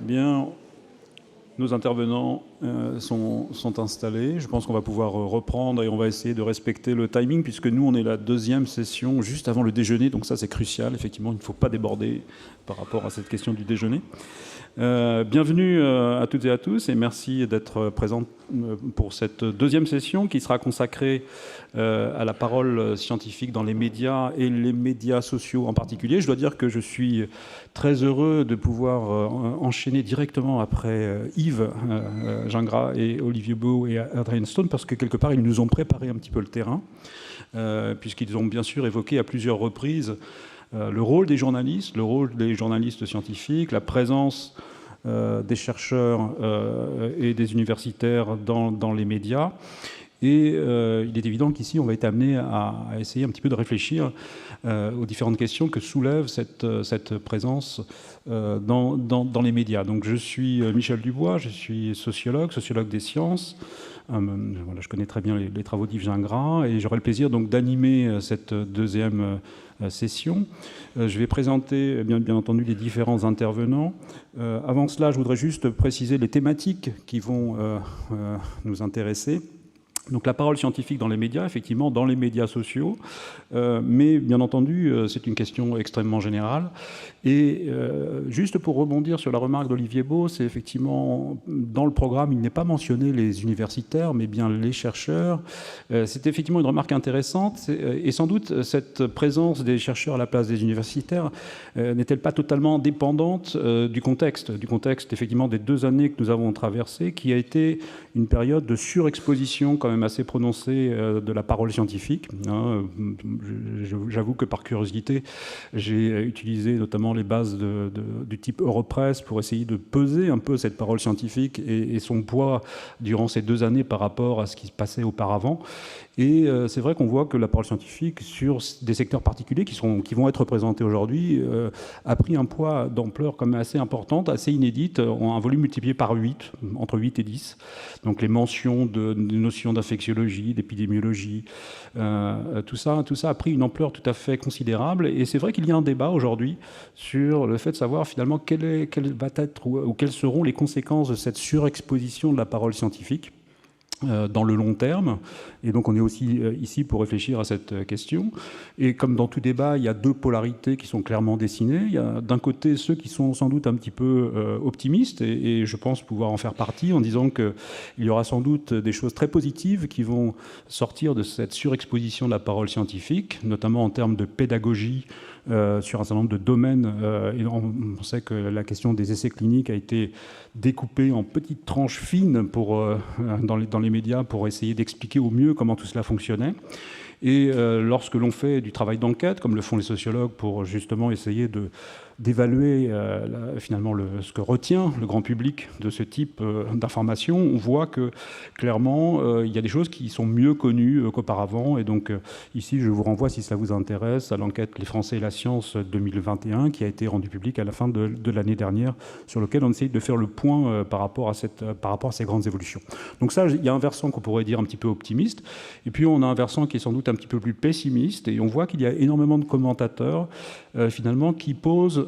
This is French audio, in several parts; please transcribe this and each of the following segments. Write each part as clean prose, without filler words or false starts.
Bien, nos intervenants sont installés. Je pense qu'on va pouvoir reprendre et on va essayer de respecter le timing puisque nous, on est la deuxième session juste avant le déjeuner. Donc ça, c'est crucial. Effectivement, il ne faut pas déborder par rapport à cette question du déjeuner. Bienvenue à toutes et à tous et merci d'être présents pour cette deuxième session qui sera consacrée à la parole scientifique dans les médias et les médias sociaux en particulier. Je dois dire que je suis très heureux de pouvoir enchaîner directement après Yves Gingras et Olivier Beau et Adrian Stone parce que quelque part ils nous ont préparé un petit peu le terrain puisqu'ils ont bien sûr évoqué à plusieurs reprises le rôle des journalistes scientifiques, la présence des chercheurs et des universitaires dans les médias. Et il est évident qu'ici, on va être amené à essayer un petit peu de réfléchir aux différentes questions que soulève cette présence dans les médias. Donc je suis Michel Dubois, je suis sociologue des sciences. Voilà, je connais très bien les travaux d'Yves Gingras et j'aurai le plaisir donc d'animer cette deuxième session. Je vais présenter bien entendu les différents intervenants. Avant cela, je voudrais juste préciser les thématiques qui vont nous intéresser. Donc la parole scientifique dans les médias, effectivement, dans les médias sociaux, mais bien entendu, c'est une question extrêmement générale. Et juste pour rebondir sur la remarque d'Olivier Beau, c'est effectivement, dans le programme, il n'est pas mentionné les universitaires, mais bien les chercheurs. C'est effectivement une remarque intéressante, et sans doute cette présence des chercheurs à la place des universitaires n'est-elle pas totalement dépendante du contexte effectivement des 2 années que nous avons traversées, qui a été une période de surexposition quand même assez prononcée de la parole scientifique. J'avoue que par curiosité, j'ai utilisé notamment les bases du type Europresse pour essayer de peser un peu cette parole scientifique et son poids durant ces 2 années par rapport à ce qui se passait auparavant. Et c'est vrai qu'on voit que la parole scientifique sur des secteurs particuliers qui vont être représentés aujourd'hui a pris un poids d'ampleur comme assez importante, assez inédite, en un volume multiplié par 8, entre 8 et 10. Donc les mentions de notions d'infectiologie, d'épidémiologie, tout ça a pris une ampleur tout à fait considérable. Et c'est vrai qu'il y a un débat aujourd'hui sur le fait de savoir finalement quelle va être ou quelles seront les conséquences de cette surexposition de la parole scientifique dans le long terme. Et donc on est aussi ici pour réfléchir à cette question. Et comme dans tout débat, il y a 2 polarités qui sont clairement dessinées. Il y a d'un côté ceux qui sont sans doute un petit peu optimistes, et je pense pouvoir en faire partie, en disant qu'il y aura sans doute des choses très positives qui vont sortir de cette surexposition de la parole scientifique, notamment en termes de pédagogie, sur un certain nombre de domaines. Et on sait que la question des essais cliniques a été découpée en petites tranches fines dans les médias pour essayer d'expliquer au mieux comment tout cela fonctionnait. Et lorsque l'on fait du travail d'enquête, comme le font les sociologues, pour justement essayer d'évaluer finalement ce que retient le grand public de ce type d'informations, on voit que clairement il y a des choses qui sont mieux connues qu'auparavant. Et donc ici je vous renvoie, si ça vous intéresse, à l'enquête Les Français et la science 2021 qui a été rendue publique à la fin de l'année dernière, sur lequel on essaye de faire le point par rapport à ces grandes évolutions. Donc ça, il y a un versant qu'on pourrait dire un petit peu optimiste, et puis on a un versant qui est sans doute un petit peu plus pessimiste, et on voit qu'il y a énormément de commentateurs finalement qui posent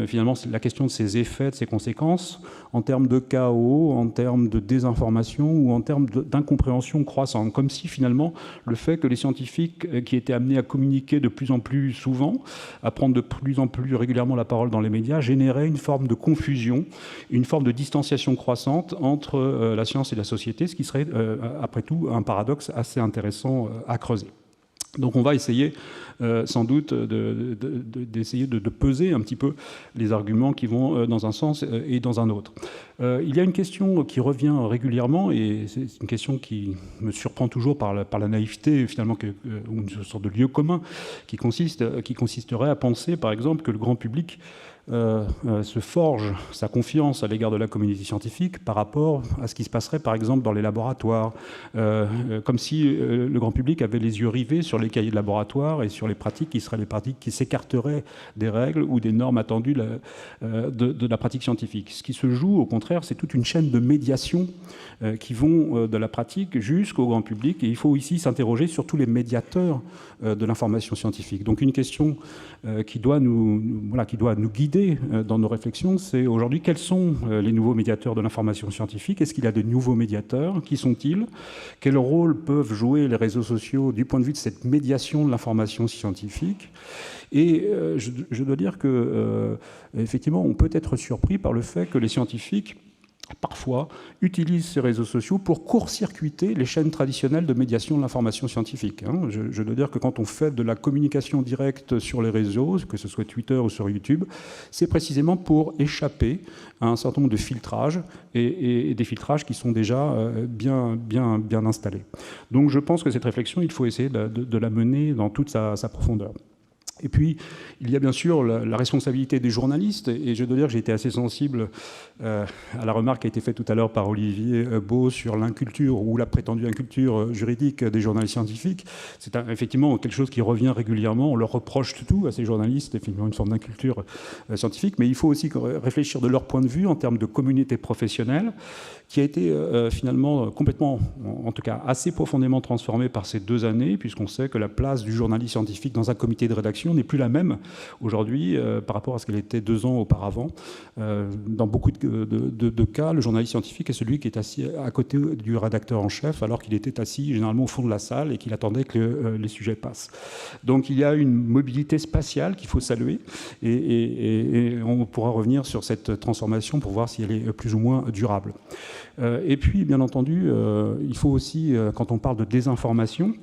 finalement la question de ses effets, de ses conséquences en termes de chaos, en termes de désinformation ou en termes d'incompréhension croissante, comme si finalement le fait que les scientifiques qui étaient amenés à communiquer de plus en plus souvent, à prendre de plus en plus régulièrement la parole dans les médias, générait une forme de confusion, une forme de distanciation croissante entre la science et la société, ce qui serait après tout un paradoxe assez intéressant à creuser. Donc on va essayer sans doute d'essayer de peser un petit peu les arguments qui vont dans un sens et dans un autre. Il y a une question qui revient régulièrement, et c'est une question qui me surprend toujours par la naïveté, finalement, ou une sorte de lieu commun, qui consisterait à penser, par exemple, que le grand public se forge sa confiance à l'égard de la communauté scientifique par rapport à ce qui se passerait par exemple dans les laboratoires, comme si le grand public avait les yeux rivés sur les cahiers de laboratoire et sur les pratiques qui seraient les pratiques qui s'écarteraient des règles ou des normes attendues de la pratique scientifique. Ce qui se joue au contraire, c'est toute une chaîne de médiation qui vont de la pratique jusqu'au grand public, et il faut ici s'interroger sur tous les médiateurs de l'information scientifique. Donc une question qui doit nous guider guider dans nos réflexions, c'est aujourd'hui quels sont les nouveaux médiateurs de l'information scientifique. Est-ce qu'il y a de nouveaux médiateurs? Qui sont-ils? Quel rôle peuvent jouer les réseaux sociaux du point de vue de cette médiation de l'information scientifique? Et je dois dire que, effectivement, on peut être surpris par le fait que les scientifiques parfois utilisent ces réseaux sociaux pour court-circuiter les chaînes traditionnelles de médiation de l'information scientifique. Je dois dire que quand on fait de la communication directe sur les réseaux, que ce soit Twitter ou sur YouTube, c'est précisément pour échapper à un certain nombre de filtrages et des filtrages qui sont déjà bien installés. Donc je pense que cette réflexion, il faut essayer de la mener dans toute sa profondeur. Et puis, il y a bien sûr la responsabilité des journalistes, et je dois dire que j'ai été assez sensible à la remarque qui a été faite tout à l'heure par Olivier Beau sur l'inculture ou la prétendue inculture juridique des journalistes scientifiques. C'est effectivement quelque chose qui revient régulièrement. On leur reproche tout à ces journalistes, effectivement une forme d'inculture scientifique, mais il faut aussi réfléchir de leur point de vue en termes de communauté professionnelle, qui a été finalement complètement, en tout cas assez profondément transformée par ces 2 années, puisqu'on sait que la place du journaliste scientifique dans un comité de rédaction n'est plus la même aujourd'hui par rapport à ce qu'elle était 2 ans auparavant. Dans beaucoup de cas, le journaliste scientifique est celui qui est assis à côté du rédacteur en chef, alors qu'il était assis généralement au fond de la salle et qu'il attendait que les sujets passent. Donc il y a une mobilité spatiale qu'il faut saluer, et on pourra revenir sur cette transformation pour voir si elle est plus ou moins durable. Et puis, bien entendu, il faut aussi, quand on parle de désinformation,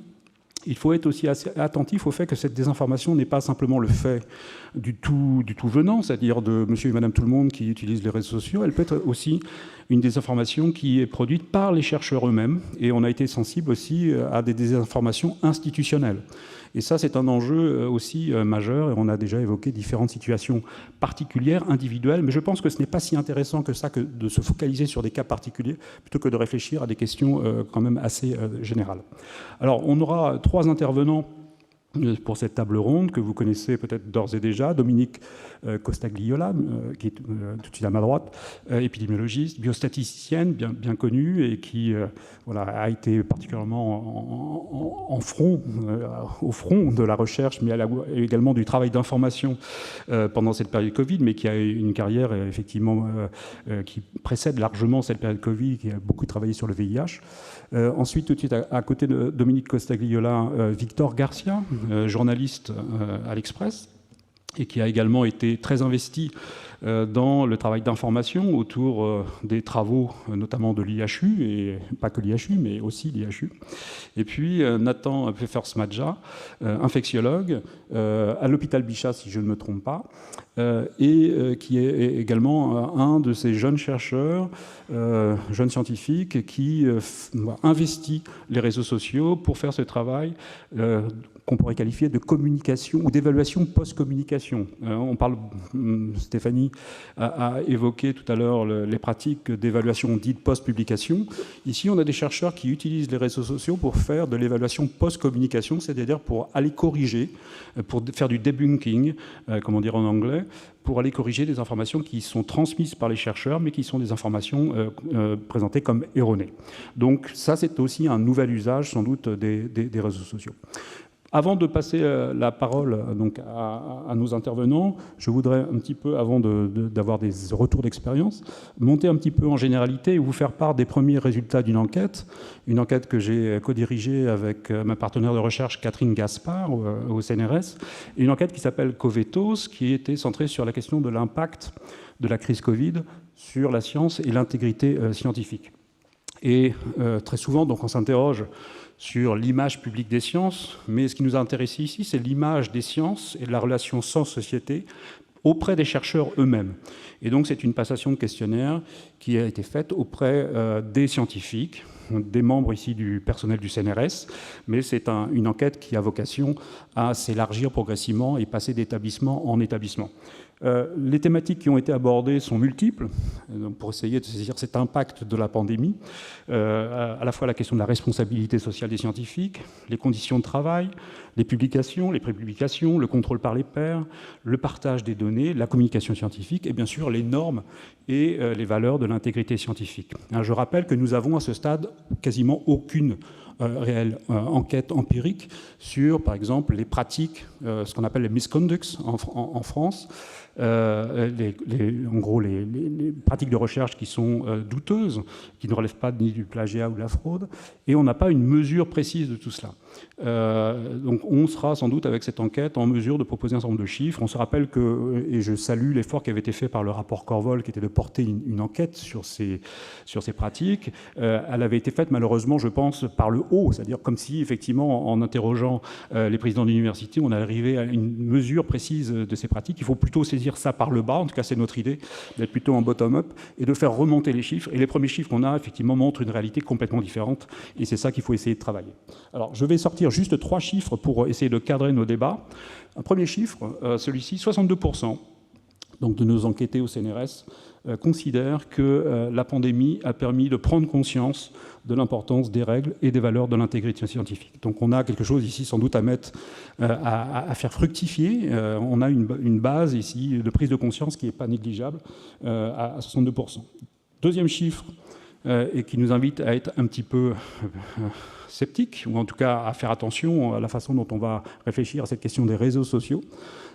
il faut être aussi assez attentif au fait que cette désinformation n'est pas simplement le fait du tout venant, c'est-à-dire de monsieur et madame tout le monde qui utilisent les réseaux sociaux. Elle peut être aussi une désinformation qui est produite par les chercheurs eux-mêmes. Et on a été sensible aussi à des désinformations institutionnelles. Et ça, c'est un enjeu aussi majeur, et on a déjà évoqué différentes situations particulières, individuelles, mais je pense que ce n'est pas si intéressant que ça que de se focaliser sur des cas particuliers, plutôt que de réfléchir à des questions quand même assez générales. Alors, on aura 3 intervenants pour cette table ronde que vous connaissez peut-être d'ores et déjà. Dominique Costagliola, qui est tout de suite à ma droite, épidémiologiste, biostatisticienne bien connue et qui a été particulièrement au front de la recherche, mais également du travail d'information pendant cette période Covid, mais qui a une carrière effectivement qui précède largement cette période Covid, qui a beaucoup travaillé sur le VIH. Ensuite, tout de suite à côté de Dominique Costagliola, Victor Garcia, journaliste à l'Express, et qui a également été très investi dans le travail d'information autour des travaux, notamment de l'IHU, et pas que l'IHU, mais aussi l'IHU. Et puis Nathan Pfeffer-Smadja, infectiologue à l'hôpital Bichat, si je ne me trompe pas, et qui est également un de ces jeunes chercheurs, jeunes scientifiques, qui investit les réseaux sociaux pour faire ce travail qu'on pourrait qualifier de communication ou d'évaluation post-communication. On parle, Stéphanie a évoqué tout à l'heure les pratiques d'évaluation dites post-publication. Ici, on a des chercheurs qui utilisent les réseaux sociaux pour faire de l'évaluation post-communication, c'est-à-dire pour aller corriger, pour faire du debunking, comme on dirait en anglais, pour aller corriger des informations qui sont transmises par les chercheurs, mais qui sont des informations présentées comme erronées. Donc ça, c'est aussi un nouvel usage, sans doute, des réseaux sociaux. Avant de passer la parole donc, à nos intervenants, je voudrais un petit peu, avant d'avoir des retours d'expérience, monter un petit peu en généralité et vous faire part des premiers résultats d'une enquête. Une enquête que j'ai co-dirigée avec ma partenaire de recherche Catherine Gaspard au CNRS. Une enquête qui s'appelle Covetos, qui était centrée sur la question de l'impact de la crise Covid sur la science et l'intégrité scientifique. Et très souvent, donc, on s'interroge sur l'image publique des sciences, mais ce qui nous a intéressé ici, c'est l'image des sciences et de la relation science-société auprès des chercheurs eux-mêmes. Et donc c'est une passation de questionnaire qui a été faite auprès des scientifiques, des membres ici du personnel du CNRS, mais c'est une enquête qui a vocation à s'élargir progressivement et passer d'établissement en établissement. Les thématiques qui ont été abordées sont multiples, pour essayer de saisir cet impact de la pandémie, à la fois la question de la responsabilité sociale des scientifiques, les conditions de travail, les publications, les prépublications, le contrôle par les pairs, le partage des données, la communication scientifique et bien sûr les normes et les valeurs de l'intégrité scientifique. Je rappelle que nous avons à ce stade quasiment aucune réelle enquête empirique sur, par exemple, les pratiques, ce qu'on appelle les misconducts en France, en gros les pratiques de recherche qui sont douteuses, qui ne relèvent pas ni du plagiat ou de la fraude, et on n'a pas une mesure précise de tout cela. Donc on sera sans doute avec cette enquête en mesure de proposer un certain nombre de chiffres. On se rappelle que, et je salue l'effort qui avait été fait par le rapport Corvol, qui était de porter une enquête sur ces pratiques. Elle avait été faite malheureusement, je pense, par le haut, c'est-à-dire comme si effectivement en interrogeant les présidents d'université, on arrivait à une mesure précise de ces pratiques. Il faut plutôt saisir ça par le bas, en tout cas c'est notre idée, d'être plutôt en bottom-up et de faire remonter les chiffres. Et les premiers chiffres qu'on a effectivement montrent une réalité complètement différente, et c'est ça qu'il faut essayer de travailler. Alors je vais sortir juste 3 chiffres pour essayer de cadrer nos débats. Un premier chiffre, celui-ci, 62% donc de nos enquêtés au CNRS considèrent que la pandémie a permis de prendre conscience de l'importance des règles et des valeurs de l'intégrité scientifique. Donc on a quelque chose ici sans doute à mettre, à faire fructifier. On a une base ici de prise de conscience qui n'est pas négligeable à 62%. Deuxième chiffre, et qui nous invite à être un petit peu sceptiques, ou en tout cas à faire attention à la façon dont on va réfléchir à cette question des réseaux sociaux.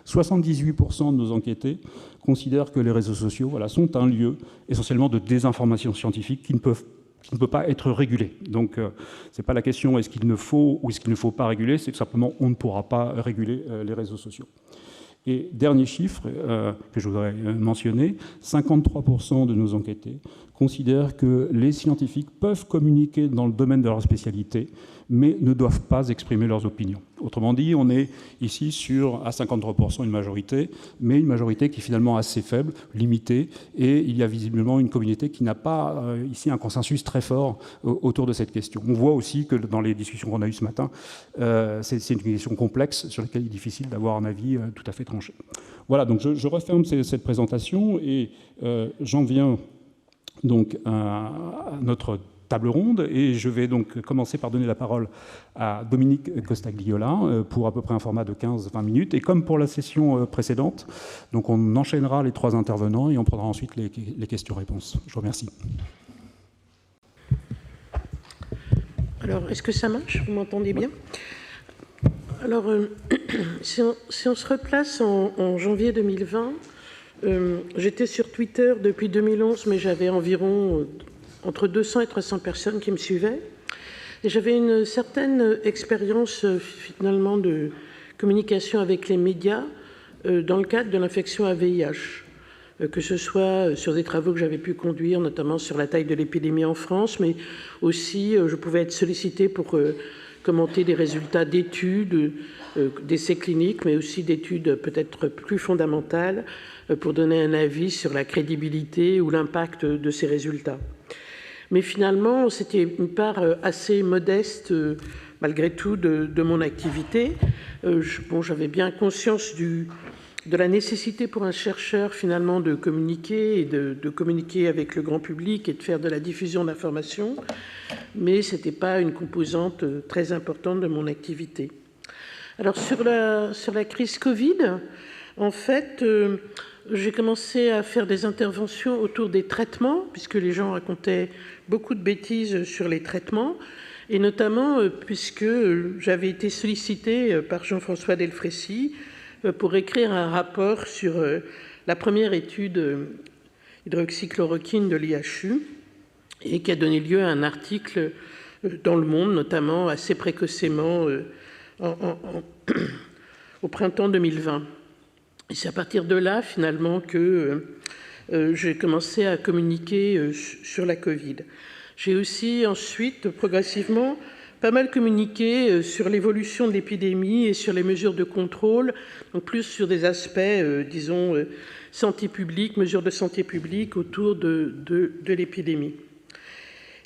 78% de nos enquêtés considèrent que les réseaux sociaux sont un lieu essentiellement de désinformation scientifique qui ne peut pas être régulé. Donc ce n'est pas la question est-ce qu'il ne faut ou est-ce qu'il ne faut pas réguler, c'est que simplement on ne pourra pas réguler les réseaux sociaux. Et dernier chiffre que je voudrais mentionner, 53% de nos enquêtés considèrent que les scientifiques peuvent communiquer dans le domaine de leur spécialité, mais ne doivent pas exprimer leurs opinions. Autrement dit, on est ici sur, à 53%, une majorité, mais une majorité qui est finalement assez faible, limitée, et il y a visiblement une communauté qui n'a pas ici un consensus très fort autour de cette question. On voit aussi que dans les discussions qu'on a eues ce matin, c'est une question complexe sur laquelle il est difficile d'avoir un avis tout à fait tranché. Voilà, donc je referme cette présentation et j'en viens donc à notre table ronde, et je vais donc commencer par donner la parole à Dominique Costagliola pour à peu près un format de 15-20 minutes. Et comme pour la session précédente, donc on enchaînera les 3 intervenants et on prendra ensuite les questions-réponses. Je vous remercie. Alors, est-ce que ça marche? Vous m'entendez bien? Alors, si on se replace en janvier 2020, j'étais sur Twitter depuis 2011, mais j'avais environ entre 200 et 300 personnes qui me suivaient. Et j'avais une certaine expérience finalement de communication avec les médias dans le cadre de l'infection à VIH, que ce soit sur des travaux que j'avais pu conduire, notamment sur la taille de l'épidémie en France, mais aussi je pouvais être sollicitée pour commenter des résultats d'études, d'essais cliniques, mais aussi d'études peut-être plus fondamentales pour donner un avis sur la crédibilité ou l'impact de ces résultats. Mais finalement, c'était une part assez modeste, malgré tout, de mon activité. J'avais bien conscience de la nécessité pour un chercheur, finalement, de communiquer, et de communiquer avec le grand public et de faire de la diffusion d'informations, mais ce n'était pas une composante très importante de mon activité. Alors, sur la crise Covid, en fait, j'ai commencé à faire des interventions autour des traitements, puisque les gens racontaient beaucoup de bêtises sur les traitements, et notamment puisque j'avais été sollicitée par Jean-François Delfrécy pour écrire un rapport sur la première étude hydroxychloroquine de l'IHU, et qui a donné lieu à un article dans Le Monde, notamment assez précocement au printemps 2020. Et c'est à partir de là, finalement, que j'ai commencé à communiquer sur la Covid. J'ai aussi ensuite, progressivement, pas mal communiqué sur l'évolution de l'épidémie et sur les mesures de contrôle, donc plus sur des aspects, disons, santé publique, mesures de santé publique autour de l'épidémie.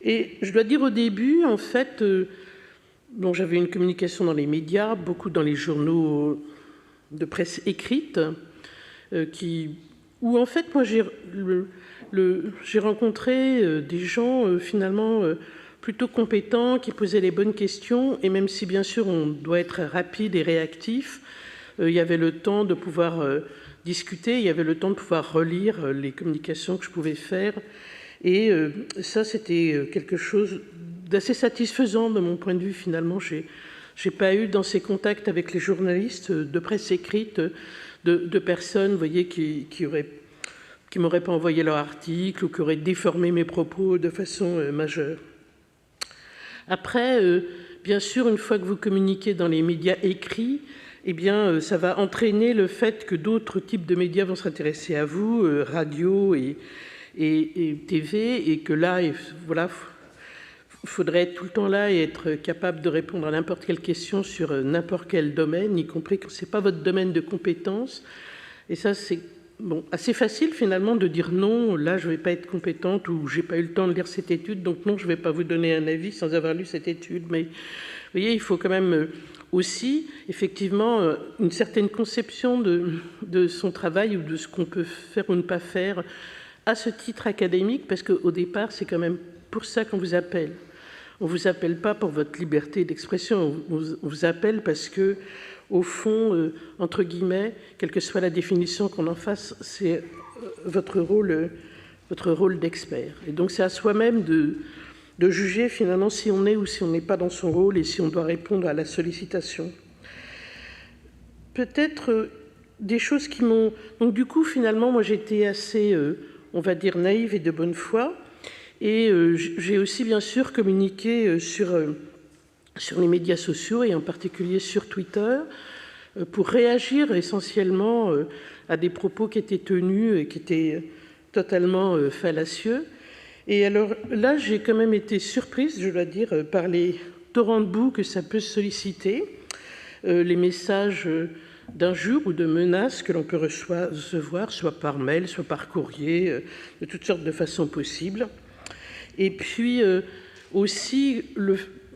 Et je dois dire au début, en fait, j'avais une communication dans les médias, beaucoup dans les journaux de presse écrite, où en fait, moi, j'ai rencontré des gens finalement plutôt compétents, qui posaient les bonnes questions, et même si bien sûr on doit être rapide et réactif, il y avait le temps de pouvoir discuter, il y avait le temps de pouvoir relire les communications que je pouvais faire, et ça c'était quelque chose d'assez satisfaisant de mon point de vue. Finalement, j'ai pas eu dans ces contacts avec les journalistes de presse écrite de personnes, vous voyez, qui m'auraient pas envoyé leur article ou qui auraient déformé mes propos de façon majeure. Après, bien sûr, une fois que vous communiquez dans les médias écrits, eh bien, ça va entraîner le fait que d'autres types de médias vont s'intéresser à vous, radio et TV, et que là, voilà, il faudrait être tout le temps là et être capable de répondre à n'importe quelle question sur n'importe quel domaine, y compris quand ce n'est pas votre domaine de compétence. Et ça, c'est assez facile finalement de dire non, là je ne vais pas être compétente ou je n'ai pas eu le temps de lire cette étude, donc non, je ne vais pas vous donner un avis sans avoir lu cette étude. Mais vous voyez, il faut quand même aussi effectivement une certaine conception de son travail ou de ce qu'on peut faire ou ne pas faire à ce titre académique, parce qu'au départ, c'est quand même pour ça qu'on vous appelle. On ne vous appelle pas pour votre liberté d'expression, on vous appelle parce que, au fond, entre guillemets, quelle que soit la définition qu'on en fasse, c'est votre rôle d'expert. Et donc c'est à soi-même de juger finalement si on est ou si on n'est pas dans son rôle et si on doit répondre à la sollicitation. Peut-être des choses qui m'ont... Donc du coup, finalement, moi j'étais assez, on va dire, naïve et de bonne foi. Et j'ai aussi, bien sûr, communiqué sur les médias sociaux, et en particulier sur Twitter, pour réagir essentiellement à des propos qui étaient tenus et qui étaient totalement fallacieux. Et alors là, j'ai quand même été surprise, je dois dire, par les torrents de boue que ça peut solliciter, les messages d'injures ou de menaces que l'on peut recevoir, soit par mail, soit par courrier, de toutes sortes de façons possibles. Et puis aussi,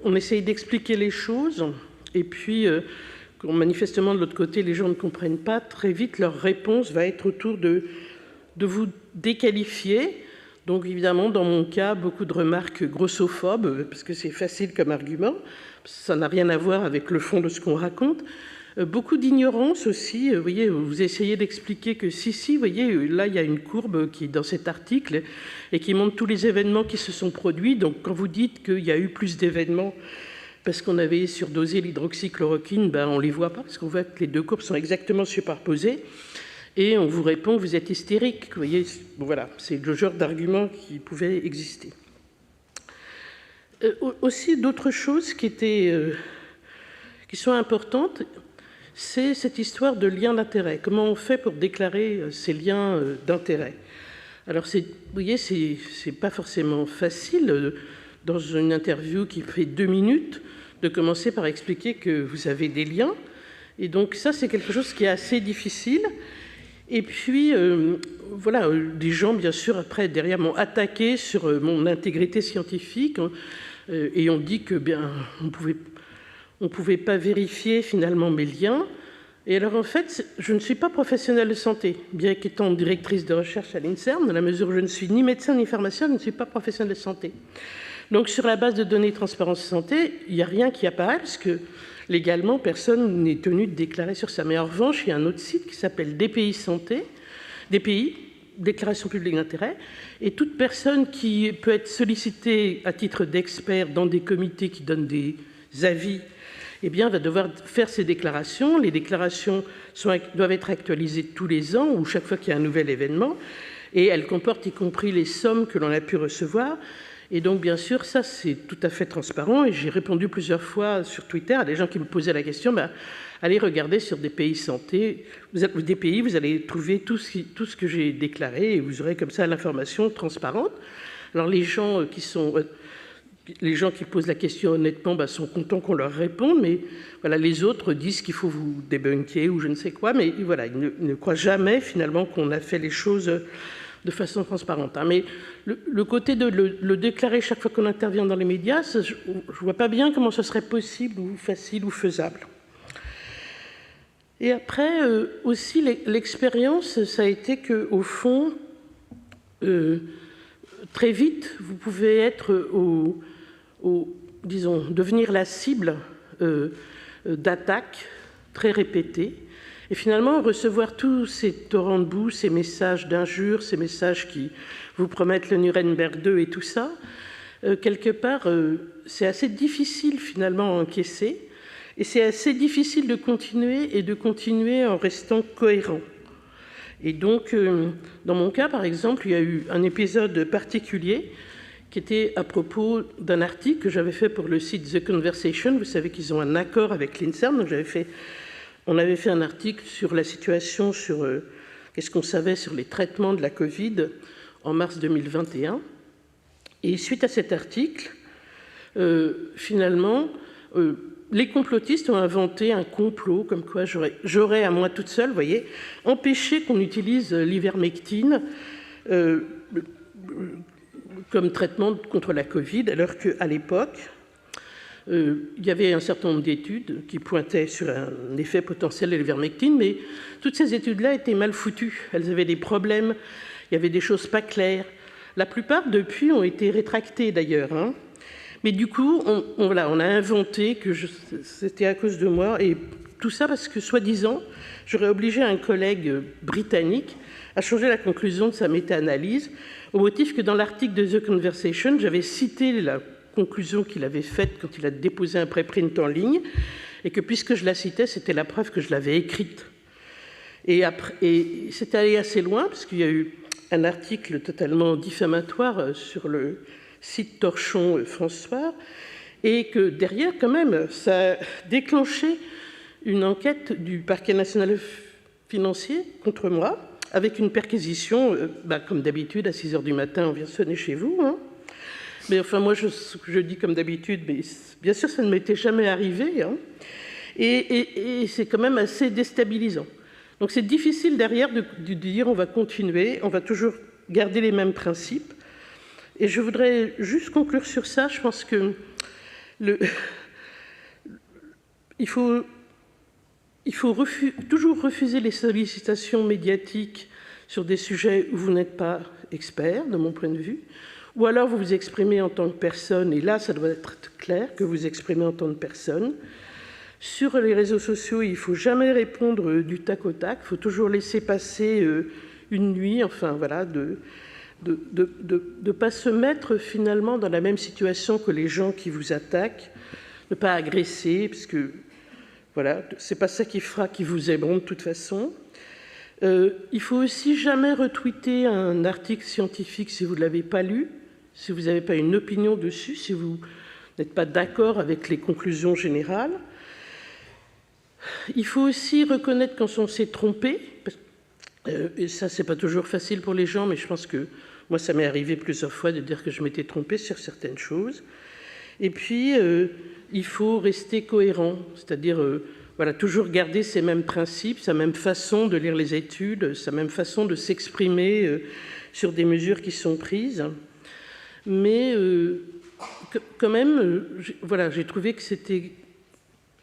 on essaye d'expliquer les choses, et puis, quand manifestement de l'autre côté, les gens ne comprennent pas, très vite leur réponse va être autour de vous déqualifier. Donc évidemment, dans mon cas, beaucoup de remarques grossophobes, parce que c'est facile comme argument, ça n'a rien à voir avec le fond de ce qu'on raconte. Beaucoup d'ignorance aussi, vous voyez, vous essayez d'expliquer que si, vous voyez, là il y a une courbe qui est dans cet article et qui montre tous les événements qui se sont produits. Donc quand vous dites qu'il y a eu plus d'événements parce qu'on avait surdosé l'hydroxychloroquine, on ne les voit pas parce qu'on voit que les deux courbes sont exactement superposées et on vous répond que vous êtes hystérique. Vous voyez, voilà, c'est le genre d'argument qui pouvait exister. Aussi d'autres choses qui sont importantes, c'est cette histoire de lien d'intérêt. Comment on fait pour déclarer ces liens d'intérêt? Alors, vous voyez, c'est pas forcément facile, dans une interview qui fait 2 minutes, de commencer par expliquer que vous avez des liens. Et donc, ça, c'est quelque chose qui est assez difficile. Et puis, voilà, des gens, bien sûr, après, derrière, m'ont attaqué sur mon intégrité scientifique, et on dit que, bien, on ne pouvait pas vérifier finalement mes liens. Et alors en fait, je ne suis pas professionnelle de santé, bien qu'étant directrice de recherche à l'INSERM, dans la mesure où je ne suis ni médecin ni pharmacien, je ne suis pas professionnelle de santé. Donc sur la base de données Transparence Santé, il n'y a rien qui apparaît, parce que légalement, personne n'est tenu de déclarer sur ça. Mais en revanche, il y a un autre site qui s'appelle DPI Santé, DPI, Déclaration publique d'intérêt, et toute personne qui peut être sollicitée à titre d'expert dans des comités qui donnent des avis, eh bien, va devoir faire ces déclarations. Les déclarations doivent être actualisées tous les ans ou chaque fois qu'il y a un nouvel événement, et elles comportent y compris les sommes que l'on a pu recevoir. Et donc, bien sûr, ça, c'est tout à fait transparent. Et j'ai répondu plusieurs fois sur Twitter à des gens qui me posaient la question, allez regarder sur DPI Santé, DPI, vous allez trouver tout ce que j'ai déclaré et vous aurez comme ça l'information transparente. Alors, les gens qui posent la question honnêtement sont contents qu'on leur réponde, mais voilà, les autres disent qu'il faut vous débunker ou je ne sais quoi, mais voilà, ils ne croient jamais finalement qu'on a fait les choses de façon transparente. Mais le côté de le déclarer chaque fois qu'on intervient dans les médias, je ne vois pas bien comment ce serait possible ou facile ou faisable. Et après, aussi, l'expérience, ça a été qu'au fond, très vite, vous pouvez être disons, devenir la cible d'attaques très répétées, et finalement recevoir tous ces torrents de boue, ces messages d'injures, ces messages qui vous promettent le Nuremberg 2 et tout ça, quelque part, c'est assez difficile finalement à encaisser, et c'est assez difficile de continuer en restant cohérent. Et donc, dans mon cas, par exemple, il y a eu un épisode particulier qui était à propos d'un article que j'avais fait pour le site The Conversation. Vous savez qu'ils ont un accord avec l'INSERM, donc on avait fait un article sur la situation, sur qu'est-ce qu'on savait sur les traitements de la Covid en mars 2021. Et suite à cet article, finalement, les complotistes ont inventé un complot, comme quoi j'aurais à moi toute seule, vous voyez, empêché qu'on utilise l'ivermectine comme traitement contre la Covid, alors qu'à l'époque, il y avait un certain nombre d'études qui pointaient sur un effet potentiel de l'ivermectine, mais toutes ces études-là étaient mal foutues. Elles avaient des problèmes, il y avait des choses pas claires. La plupart, depuis, ont été rétractées, d'ailleurs. Hein. Mais du coup, on a inventé que c'était à cause de moi, et tout ça parce que, soi-disant, j'aurais obligé un collègue britannique à changer la conclusion de sa méta-analyse, au motif que dans l'article de The Conversation, j'avais cité la conclusion qu'il avait faite quand il a déposé un préprint en ligne, et que puisque je la citais, c'était la preuve que je l'avais écrite. Et c'est allé assez loin, parce qu'il y a eu un article totalement diffamatoire sur le site Torchon François, et que derrière, quand même, ça a déclenché une enquête du parquet national financier contre moi, avec une perquisition, comme d'habitude, à 6 h du matin, on vient sonner chez vous. Hein. Mais enfin, moi, je dis comme d'habitude, mais bien sûr, ça ne m'était jamais arrivé. Hein. Et c'est quand même assez déstabilisant. Donc c'est difficile derrière de dire on va continuer, on va toujours garder les mêmes principes. Et je voudrais juste conclure sur ça. Je pense que il faut toujours refuser les sollicitations médiatiques sur des sujets où vous n'êtes pas expert, de mon point de vue, ou alors vous vous exprimez en tant que personne, et là, ça doit être clair que vous exprimez en tant que personne. Sur les réseaux sociaux, il ne faut jamais répondre du tac au tac, il faut toujours laisser passer une nuit, enfin voilà, de ne pas se mettre finalement dans la même situation que les gens qui vous attaquent, ne pas agresser, parce que voilà, c'est pas ça qui fera qu'ils vous aimeront de toute façon. Il faut aussi jamais retweeter un article scientifique si vous ne l'avez pas lu, si vous n'avez pas une opinion dessus, si vous n'êtes pas d'accord avec les conclusions générales. Il faut aussi reconnaître quand on s'est trompé, et ça c'est pas toujours facile pour les gens, mais je pense que moi ça m'est arrivé plusieurs fois de dire que je m'étais trompé sur certaines choses. Et puis il faut rester cohérent, c'est-à-dire voilà, toujours garder ses mêmes principes, sa même façon de lire les études, sa même façon de s'exprimer sur des mesures qui sont prises. Mais quand même, voilà, j'ai trouvé que c'était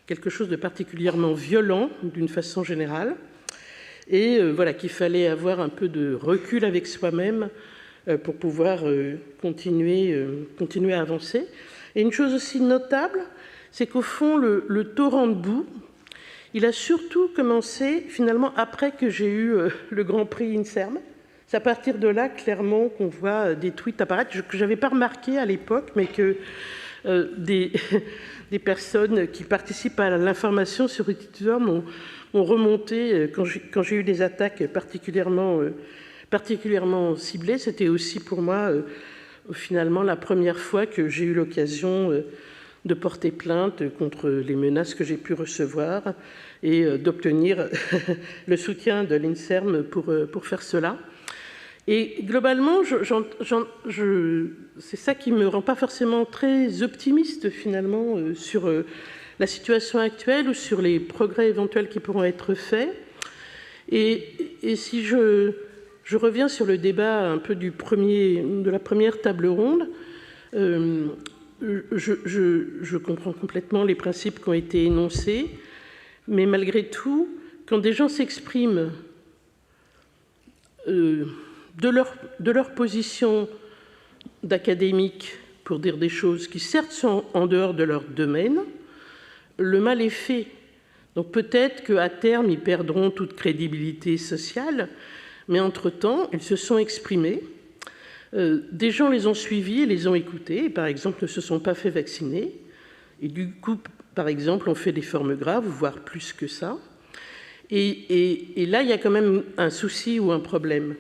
quelque chose de particulièrement violent d'une façon générale, et voilà, qu'il fallait avoir un peu de recul avec soi-même pour pouvoir continuer à avancer. Et une chose aussi notable, c'est qu'au fond, le torrent de boue, il a surtout commencé finalement après que j'ai eu le Grand Prix INSERM. C'est à partir de là, clairement, qu'on voit des tweets apparaître que je n'avais pas remarqué à l'époque, mais que des personnes qui participent à l'information sur Twitter m'ont remonté quand j'ai eu des attaques particulièrement ciblées. C'était aussi pour moi finalement la première fois que j'ai eu l'occasion de porter plainte contre les menaces que j'ai pu recevoir et d'obtenir le soutien de l'INSERM pour faire cela. Et globalement, c'est ça qui ne me rend pas forcément très optimiste finalement sur la situation actuelle ou sur les progrès éventuels qui pourront être faits. Et si je reviens sur le débat un peu de la première table ronde, je comprends complètement les principes qui ont été énoncés, mais malgré tout, quand des gens s'expriment de leur position d'académique pour dire des choses qui certes sont en dehors de leur domaine, le mal est fait. Donc peut-être qu'à terme, ils perdront toute crédibilité sociale, mais entre-temps, ils se sont exprimés. Des gens les ont suivis et les ont écoutés, et par exemple ne se sont pas fait vacciner, et du coup, par exemple, ont fait des formes graves, voire plus que ça. Et là, il y a quand même un souci ou un problème.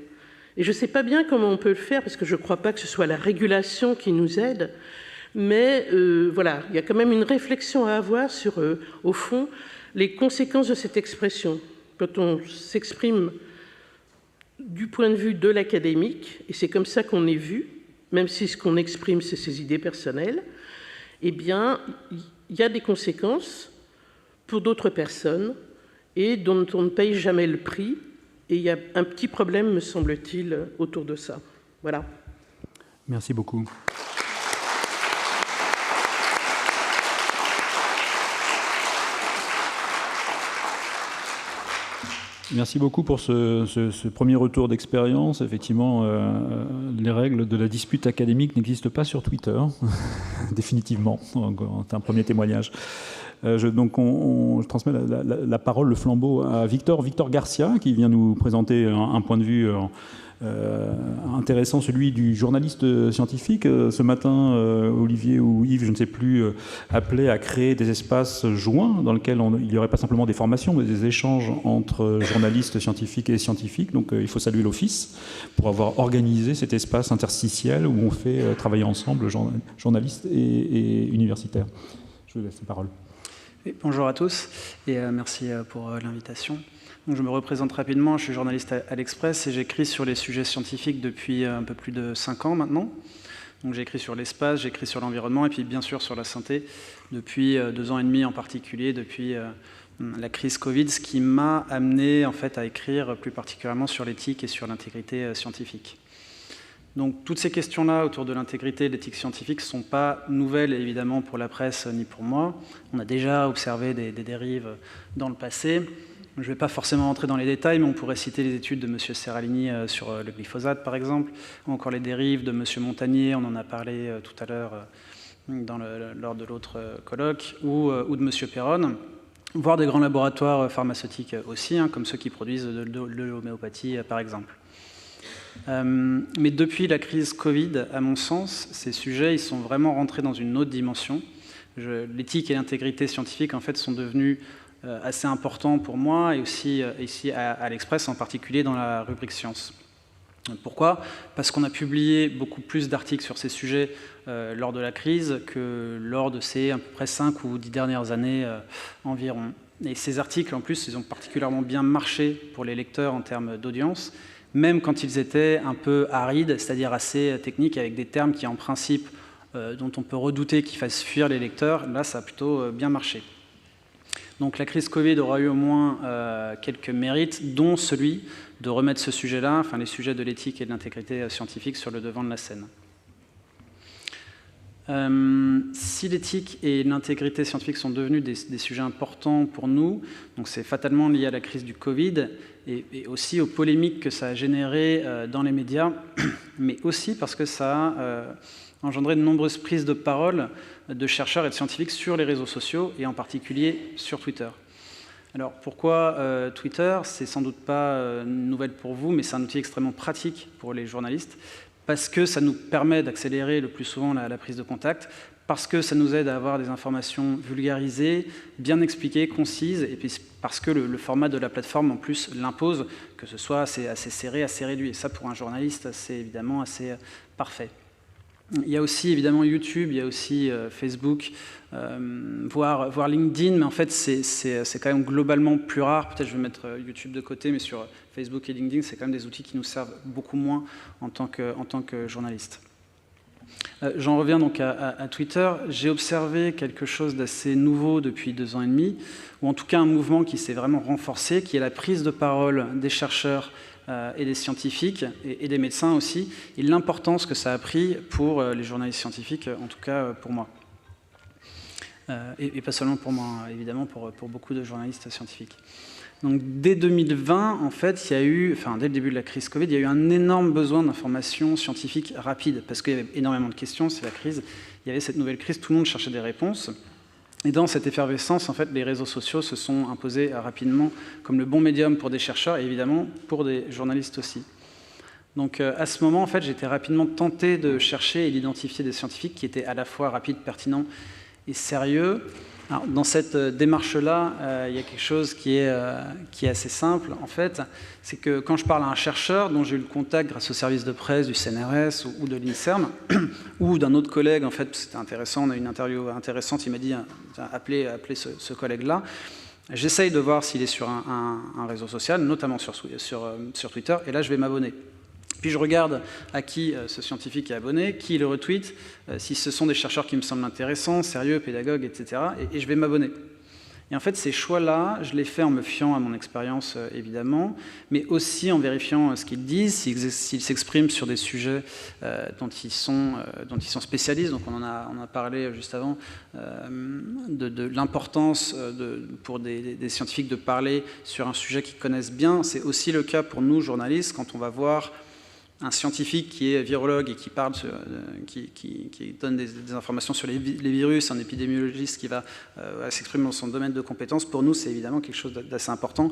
Et je ne sais pas bien comment on peut le faire, parce que je ne crois pas que ce soit la régulation qui nous aide, mais voilà, il y a quand même une réflexion à avoir sur, au fond, les conséquences de cette expression. Quand on s'exprime du point de vue de l'académique, et c'est comme ça qu'on est vu, même si ce qu'on exprime, c'est ses idées personnelles, eh bien, il y a des conséquences pour d'autres personnes et dont on ne paye jamais le prix. Et il y a un petit problème, me semble-t-il, autour de ça. Voilà. Merci beaucoup. Merci beaucoup pour ce premier retour d'expérience. Effectivement, les règles de la dispute académique n'existent pas sur Twitter, définitivement. C'est un premier témoignage. Je transmets la parole, le flambeau à Victor Garcia, qui vient nous présenter un point de vue intéressant, celui du journaliste scientifique. Ce matin, Olivier ou Yves, je ne sais plus, appelait à créer des espaces joints dans lesquels il n'y aurait pas simplement des formations, mais des échanges entre journalistes scientifiques et scientifiques. Donc il faut saluer l'Office pour avoir organisé cet espace interstitiel où on fait travailler ensemble journalistes et universitaires. Je vous laisse la parole. Oui, bonjour à tous et merci pour l'invitation. Donc, je me représente rapidement, je suis journaliste à l'Express et j'écris sur les sujets scientifiques depuis un peu plus de 5 ans maintenant. Donc, j'écris sur l'espace, j'écris sur l'environnement et puis bien sûr sur la santé depuis 2 ans et demi en particulier, depuis la crise Covid, ce qui m'a amené en fait à écrire plus particulièrement sur l'éthique et sur l'intégrité scientifique. Donc toutes ces questions-là autour de l'intégrité et de l'éthique scientifique ne sont pas nouvelles évidemment pour la presse ni pour moi. On a déjà observé des dérives dans le passé. Je ne vais pas forcément rentrer dans les détails, mais on pourrait citer les études de M. Serralini sur le glyphosate par exemple, ou encore les dérives de M. Montagnier, on en a parlé tout à l'heure lors de l'autre colloque, ou de M. Perron, voire des grands laboratoires pharmaceutiques aussi, comme ceux qui produisent de l'homéopathie par exemple. Mais depuis la crise Covid, à mon sens, ces sujets ils sont vraiment rentrés dans une autre dimension. L'éthique et l'intégrité scientifique en fait, sont devenus assez importants pour moi et aussi ici à l'Express, en particulier dans la rubrique sciences. Pourquoi ? Parce qu'on a publié beaucoup plus d'articles sur ces sujets lors de la crise que lors de ces à peu près 5 ou 10 dernières années environ. Et ces articles, en plus, ils ont particulièrement bien marché pour les lecteurs en termes d'audience, même quand ils étaient un peu arides, c'est-à-dire assez techniques, avec des termes qui, en principe, dont on peut redouter qu'ils fassent fuir les lecteurs. Là, ça a plutôt bien marché. Donc la crise Covid aura eu au moins quelques mérites, dont celui de remettre ce sujet-là, enfin les sujets de l'éthique et de l'intégrité scientifique, sur le devant de la scène. Si l'éthique et l'intégrité scientifique sont devenus des sujets importants pour nous, donc c'est fatalement lié à la crise du Covid et aussi aux polémiques que ça a générées dans les médias, mais aussi parce que ça a engendré de nombreuses prises de parole de chercheurs et de scientifiques sur les réseaux sociaux et en particulier sur Twitter. Alors pourquoi Twitter ? C'est sans doute pas une nouvelle pour vous, mais c'est un outil extrêmement pratique pour les journalistes, parce que ça nous permet d'accélérer le plus souvent la prise de contact, parce que ça nous aide à avoir des informations vulgarisées, bien expliquées, concises, et puis parce que le format de la plateforme, en plus, l'impose, que ce soit assez serré, assez réduit. Et ça, pour un journaliste, c'est évidemment assez parfait. Il y a aussi, évidemment, YouTube, il y a aussi Facebook, voire LinkedIn, mais en fait, c'est quand même globalement plus rare. Peut-être je vais mettre YouTube de côté, mais sur Facebook et LinkedIn, c'est quand même des outils qui nous servent beaucoup moins en tant que journaliste. J'en reviens donc à Twitter. J'ai observé quelque chose d'assez nouveau depuis 2 ans et demi, ou en tout cas un mouvement qui s'est vraiment renforcé, qui est la prise de parole des chercheurs et des scientifiques, et des médecins aussi, et l'importance que ça a pris pour les journalistes scientifiques, en tout cas pour moi. Et pas seulement pour moi, évidemment, pour beaucoup de journalistes scientifiques. Donc dès 2020, en fait, dès le début de la crise Covid, il y a eu un énorme besoin d'informations scientifiques rapides, parce qu'il y avait énormément de questions, c'est la crise. Il y avait cette nouvelle crise, tout le monde cherchait des réponses. Et dans cette effervescence, en fait, les réseaux sociaux se sont imposés rapidement comme le bon médium pour des chercheurs et évidemment pour des journalistes aussi. Donc à ce moment, en fait, j'étais rapidement tenté de chercher et d'identifier des scientifiques qui étaient à la fois rapides, pertinents et sérieux. Alors, dans cette démarche-là, il y a quelque chose qui est assez simple, en fait. C'est que quand je parle à un chercheur dont j'ai eu le contact grâce au service de presse du CNRS ou de l'INSERM, ou d'un autre collègue, en fait, c'était intéressant, on a eu une interview intéressante, il m'a dit appelez ce collègue-là. J'essaye de voir s'il est sur un réseau social, notamment sur Twitter, et là, je vais m'abonner. Puis je regarde à qui ce scientifique est abonné, qui le retweet, si ce sont des chercheurs qui me semblent intéressants, sérieux, pédagogues, etc. Et je vais m'abonner. Et en fait, ces choix-là, je les fais en me fiant à mon expérience, évidemment, mais aussi en vérifiant ce qu'ils disent, s'ils s'expriment sur des sujets dont ils sont spécialistes. Donc on en a parlé juste avant, de l'importance pour des scientifiques de parler sur un sujet qu'ils connaissent bien. C'est aussi le cas pour nous, journalistes, quand on va voir un scientifique qui est virologue et qui parle, qui donne des informations sur les virus, un épidémiologiste qui va s'exprimer dans son domaine de compétences, pour nous, c'est évidemment quelque chose d'assez important,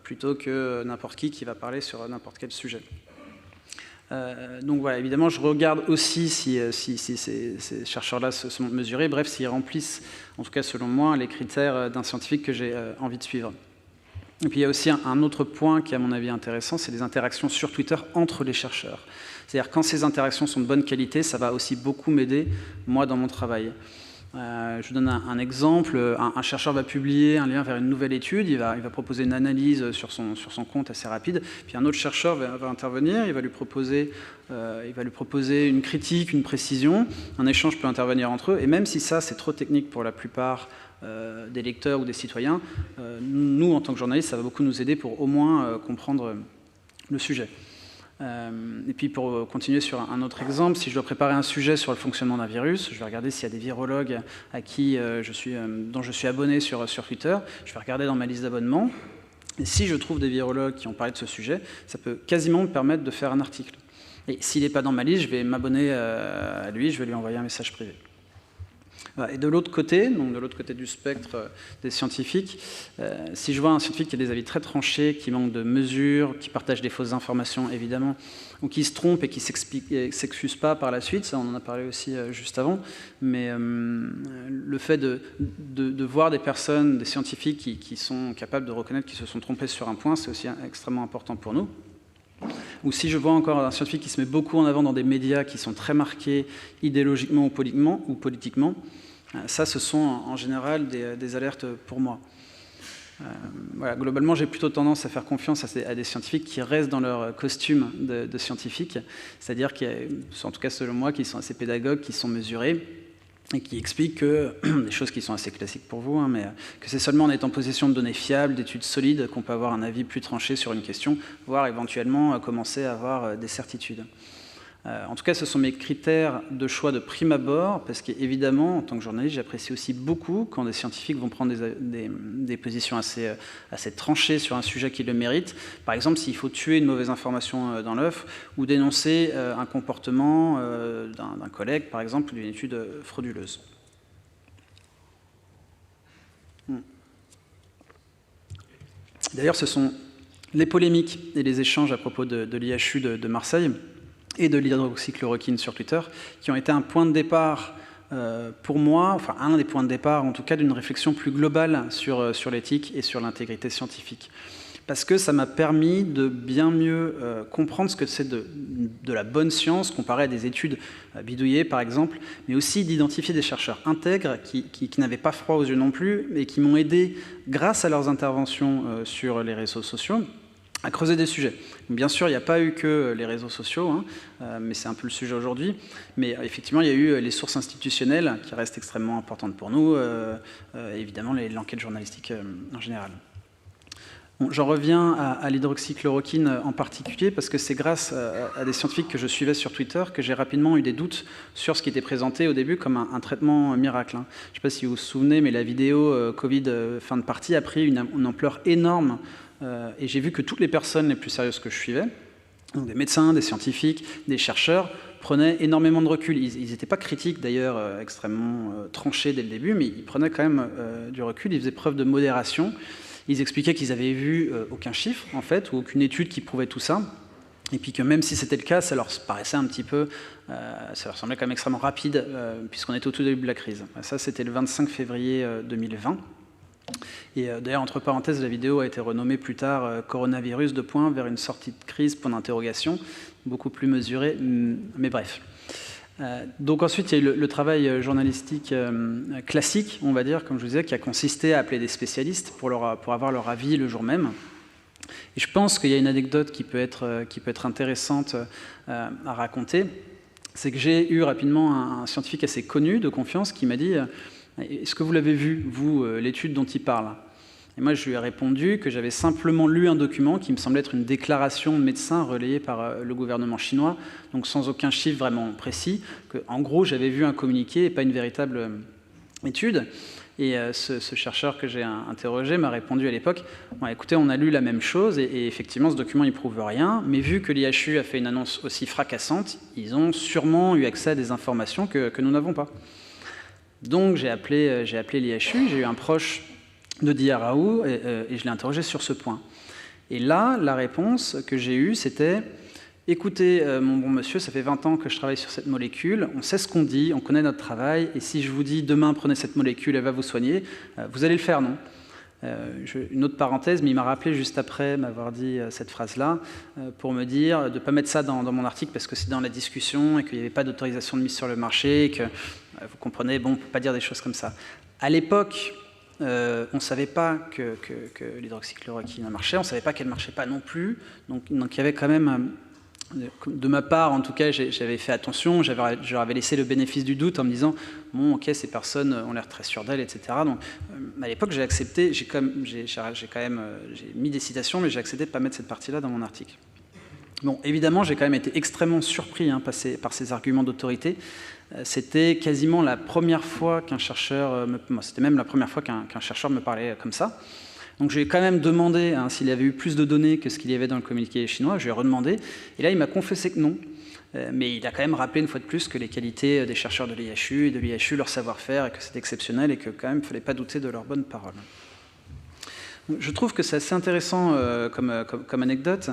plutôt que n'importe qui va parler sur n'importe quel sujet. Donc voilà, évidemment, je regarde aussi si ces chercheurs-là se sont mesurés, bref, s'ils remplissent, en tout cas selon moi, les critères d'un scientifique que j'ai envie de suivre. Et puis il y a aussi un autre point qui est à mon avis intéressant, c'est les interactions sur Twitter entre les chercheurs. C'est-à-dire quand ces interactions sont de bonne qualité, ça va aussi beaucoup m'aider, moi, dans mon travail. Je vous donne un exemple. Un chercheur va publier un lien vers une nouvelle étude, il va proposer une analyse sur son compte assez rapide, puis un autre chercheur va intervenir, il va lui proposer une critique, une précision, un échange peut intervenir entre eux, et même si ça c'est trop technique pour la plupart des lecteurs ou des citoyens, nous, en tant que journalistes, ça va beaucoup nous aider pour au moins comprendre le sujet. Et puis pour continuer sur un autre exemple, si je dois préparer un sujet sur le fonctionnement d'un virus, je vais regarder s'il y a des virologues à qui dont je suis abonné sur Twitter, je vais regarder dans ma liste d'abonnements, et si je trouve des virologues qui ont parlé de ce sujet, ça peut quasiment me permettre de faire un article. Et s'il n'est pas dans ma liste, je vais m'abonner à lui, je vais lui envoyer un message privé. Et de l'autre côté, donc de l'autre côté du spectre des scientifiques, si je vois un scientifique qui a des avis très tranchés, qui manque de mesures, qui partage des fausses informations évidemment, ou qui se trompe et qui ne s'excuse pas par la suite, ça on en a parlé aussi juste avant, mais le fait de voir des personnes, des scientifiques qui sont capables de reconnaître qu'ils se sont trompés sur un point, c'est aussi extrêmement important pour nous. Ou si je vois encore un scientifique qui se met beaucoup en avant dans des médias qui sont très marqués idéologiquement ou politiquement, ça, ce sont en général des alertes pour moi. Voilà, globalement, j'ai plutôt tendance à faire confiance à des scientifiques qui restent dans leur costume de scientifiques, c'est-à-dire, en tout cas selon moi, qui sont assez pédagogues, qui sont mesurés, et qui explique que, des choses qui sont assez classiques pour vous, mais que c'est seulement en étant en possession de données fiables, d'études solides, qu'on peut avoir un avis plus tranché sur une question, voire éventuellement commencer à avoir des certitudes. En tout cas, ce sont mes critères de choix de prime abord, parce qu'évidemment, en tant que journaliste, j'apprécie aussi beaucoup quand des scientifiques vont prendre des positions assez tranchées sur un sujet qui le mérite. Par exemple, s'il faut tuer une mauvaise information dans l'œuf, ou dénoncer un comportement d'un collègue, par exemple, d'une étude frauduleuse. D'ailleurs, ce sont les polémiques et les échanges à propos de l'IHU de Marseille et de l'hydroxychloroquine sur Twitter, qui ont été un point de départ pour moi, enfin un des points de départ en tout cas d'une réflexion plus globale sur l'éthique et sur l'intégrité scientifique. Parce que ça m'a permis de bien mieux comprendre ce que c'est de la bonne science, comparé à des études bidouillées par exemple, mais aussi d'identifier des chercheurs intègres qui n'avaient pas froid aux yeux non plus, et qui m'ont aidé, grâce à leurs interventions sur les réseaux sociaux, à creuser des sujets. Bien sûr, il n'y a pas eu que les réseaux sociaux, mais c'est un peu le sujet aujourd'hui. Mais effectivement, il y a eu les sources institutionnelles qui restent extrêmement importantes pour nous, évidemment l'enquête journalistique en général. Bon, j'en reviens à l'hydroxychloroquine en particulier, parce que c'est grâce à des scientifiques que je suivais sur Twitter que j'ai rapidement eu des doutes sur ce qui était présenté au début comme un traitement miracle. Je ne sais pas si vous vous souvenez, mais la vidéo Covid fin de partie a pris une ampleur énorme. Et j'ai vu que toutes les personnes les plus sérieuses que je suivais, donc des médecins, des scientifiques, des chercheurs, prenaient énormément de recul. Ils n'étaient pas critiques d'ailleurs, extrêmement tranchés dès le début, mais ils prenaient quand même du recul, ils faisaient preuve de modération. Ils expliquaient qu'ils n'avaient vu aucun chiffre, en fait, ou aucune étude qui prouvait tout ça. et puis que même si c'était le cas, ça leur paraissait un petit peu, ça leur semblait quand même extrêmement rapide, puisqu'on était au tout début de la crise. Ça, c'était le 25 février 2020. Et d'ailleurs, entre parenthèses, la vidéo a été renommée plus tard Coronavirus, vers une sortie de crise, point d'interrogation, beaucoup plus mesurée, mais bref. Donc ensuite, il y a eu le travail journalistique classique, on va dire, comme je vous disais, qui a consisté à appeler des spécialistes pour avoir leur avis le jour même. Et je pense qu'il y a une anecdote qui peut être intéressante à raconter. C'est que j'ai eu rapidement un scientifique assez connu, de confiance, qui m'a dit « Est-ce que vous l'avez vu, vous, l'étude dont il parle ?» Et moi, je lui ai répondu que j'avais simplement lu un document qui me semblait être une déclaration de médecin relayée par le gouvernement chinois, donc sans aucun chiffre vraiment précis, que, en gros, j'avais vu un communiqué et pas une véritable étude. Et ce chercheur que j'ai interrogé m'a répondu à l'époque bon, « Écoutez, on a lu la même chose et effectivement, ce document, il ne prouve rien, mais vu que l'IHU a fait une annonce aussi fracassante, ils ont sûrement eu accès à des informations que nous n'avons pas. » Donc, j'ai appelé l'IHU, j'ai eu un proche de Didier Raoult et je l'ai interrogé sur ce point. Et là, la réponse que j'ai eue, c'était « Écoutez, mon bon monsieur, ça fait 20 ans que je travaille sur cette molécule, on sait ce qu'on dit, on connaît notre travail, et si je vous dis demain, prenez cette molécule, elle va vous soigner, vous allez le faire, non ?» Une autre parenthèse, mais il m'a rappelé juste après m'avoir dit cette phrase-là pour me dire de ne pas mettre ça dans mon article parce que c'est dans la discussion et qu'il n'y avait pas d'autorisation de mise sur le marché, et que, vous comprenez, bon, on ne peut pas dire des choses comme ça. À l'époque, on ne savait pas que l'hydroxychloroquine marchait, on ne savait pas qu'elle ne marchait pas non plus, donc il y avait quand même... De ma part, en tout cas, j'avais fait attention, j'avais laissé le bénéfice du doute en me disant « Bon, ok, ces personnes ont l'air très sûres d'elles, etc. » Donc, à l'époque, j'ai accepté, j'ai mis des citations, mais j'ai accepté de ne pas mettre cette partie-là dans mon article. Bon, évidemment, j'ai quand même été extrêmement surpris par ces arguments d'autorité. C'était quasiment la première fois qu'un chercheur, c'était même la première fois qu'un chercheur me parlait comme ça. Donc je lui ai quand même demandé s'il y avait eu plus de données que ce qu'il y avait dans le communiqué chinois, je lui ai redemandé, et là il m'a confessé que non, mais il a quand même rappelé une fois de plus que les qualités des chercheurs de l'IHU et de l'IHU, leur savoir-faire, et que c'était exceptionnel, et que quand même il ne fallait pas douter de leur bonne parole. Donc, je trouve que c'est assez intéressant comme anecdote,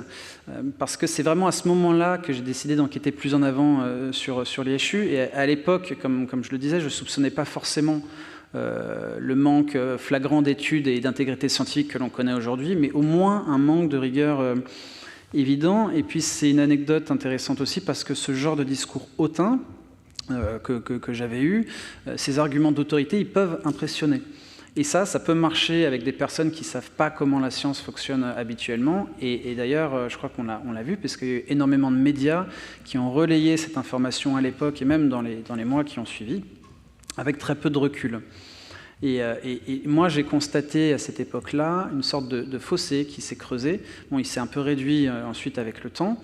parce que c'est vraiment à ce moment-là que j'ai décidé d'enquêter plus en avant sur l'IHU, et à l'époque, comme je le disais, je ne soupçonnais pas forcément le manque flagrant d'études et d'intégrité scientifique que l'on connaît aujourd'hui, mais au moins un manque de rigueur évident. Et puis c'est une anecdote intéressante aussi parce que ce genre de discours hautain que j'avais eu, ces arguments d'autorité, ils peuvent impressionner. Et ça peut marcher avec des personnes qui ne savent pas comment la science fonctionne habituellement. Et d'ailleurs, je crois qu'on l'a vu, parce qu'il y a eu énormément de médias qui ont relayé cette information à l'époque et même dans les mois qui ont suivi, avec très peu de recul. Et moi, j'ai constaté à cette époque-là une sorte de fossé qui s'est creusé. Bon, il s'est un peu réduit ensuite avec le temps,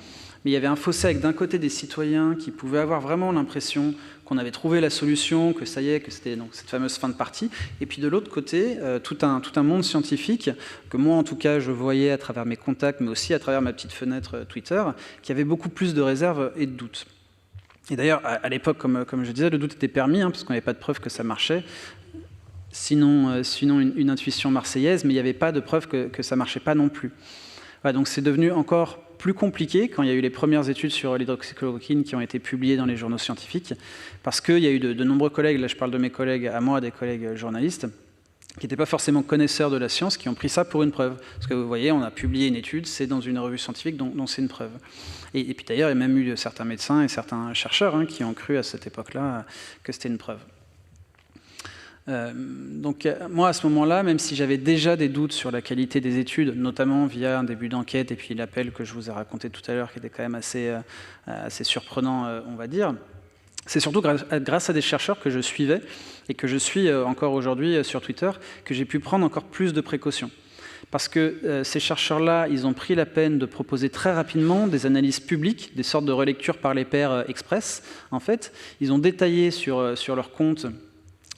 mais il y avait un fossé avec d'un côté des citoyens qui pouvaient avoir vraiment l'impression qu'on avait trouvé la solution, que ça y est, que c'était donc cette fameuse fin de partie, et puis de l'autre côté, tout un monde scientifique, que moi en tout cas je voyais à travers mes contacts, mais aussi à travers ma petite fenêtre Twitter, qui avait beaucoup plus de réserves et de doutes. Et d'ailleurs, à l'époque, comme je disais, le doute était permis, parce qu'on n'avait pas de preuve que ça marchait, sinon une intuition marseillaise, mais il n'y avait pas de preuve que ça ne marchait pas non plus. Voilà, donc c'est devenu encore plus compliqué quand il y a eu les premières études sur l'hydroxychloroquine qui ont été publiées dans les journaux scientifiques, parce qu'il y a eu de nombreux collègues, là je parle de mes collègues à moi, des collègues journalistes, qui n'étaient pas forcément connaisseurs de la science, qui ont pris ça pour une preuve. Parce que vous voyez, on a publié une étude, c'est dans une revue scientifique, dont c'est une preuve. Et puis d'ailleurs, il y a même eu certains médecins et certains chercheurs qui ont cru à cette époque-là que c'était une preuve. Donc moi, à ce moment-là, même si j'avais déjà des doutes sur la qualité des études, notamment via un début d'enquête et puis l'appel que je vous ai raconté tout à l'heure, qui était quand même assez surprenant, on va dire, c'est surtout grâce à des chercheurs que je suivais et que je suis encore aujourd'hui sur Twitter, que j'ai pu prendre encore plus de précautions. Parce que ces chercheurs-là, ils ont pris la peine de proposer très rapidement des analyses publiques, des sortes de relectures par les pairs express, en fait. Ils ont détaillé sur leur compte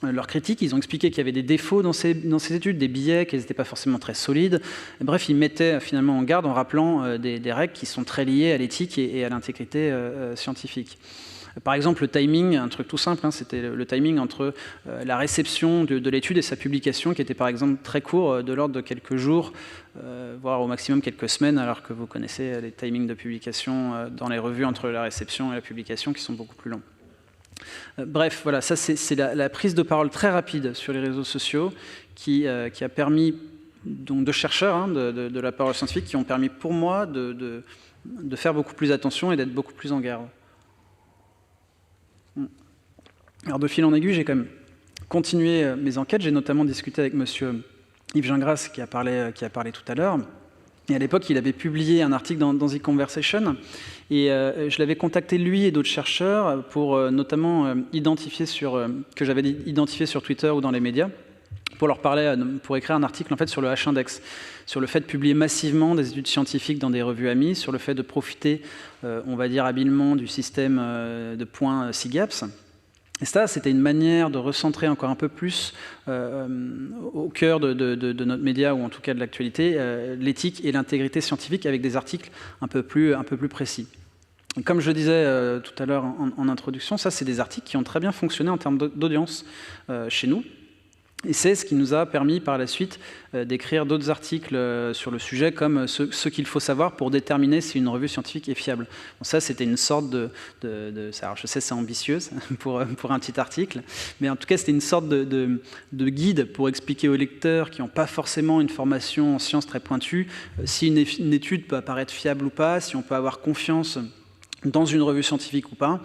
leurs critiques, ils ont expliqué qu'il y avait des défauts dans ces études, des biais, qu'elles n'étaient pas forcément très solides. Et bref, ils mettaient finalement en garde en rappelant des règles qui sont très liées à l'éthique et à l'intégrité scientifique. Par exemple, le timing, un truc tout simple, hein, c'était le timing entre la réception de l'étude et sa publication, qui était par exemple très court, de l'ordre de quelques jours, voire au maximum quelques semaines, alors que vous connaissez les timings de publication dans les revues entre la réception et la publication qui sont beaucoup plus longs. Bref, voilà, ça c'est la prise de parole très rapide sur les réseaux sociaux qui a permis, donc de chercheurs hein, de la parole scientifique, qui ont permis pour moi de faire beaucoup plus attention et d'être beaucoup plus en garde. Alors de fil en aiguille, j'ai quand même continué mes enquêtes. J'ai notamment discuté avec monsieur Yves Gingras qui a parlé tout à l'heure. Et à l'époque, il avait publié un article dans The Conversation. Et je l'avais contacté, lui et d'autres chercheurs, pour notamment que j'avais identifié sur Twitter ou dans les médias, pour leur parler, pour écrire un article en fait, sur le H-index, sur le fait de publier massivement des études scientifiques dans des revues amies, sur le fait de profiter, on va dire habilement, du système de points SIGAPS. Et ça, c'était une manière de recentrer encore un peu plus au cœur de notre média, ou en tout cas de l'actualité, l'éthique et l'intégrité scientifique avec des articles un peu plus précis. Et comme je le disais tout à l'heure en introduction, ça, c'est des articles qui ont très bien fonctionné en termes d'audience chez nous. Et c'est ce qui nous a permis par la suite d'écrire d'autres articles sur le sujet, comme ce qu'il faut savoir pour déterminer si une revue scientifique est fiable. Bon, ça, c'était une sorte alors je sais, c'est ambitieux pour un petit article, mais en tout cas, c'était une sorte de guide pour expliquer aux lecteurs qui n'ont pas forcément une formation en sciences très pointue, si une étude peut apparaître fiable ou pas, si on peut avoir confiance dans une revue scientifique ou pas.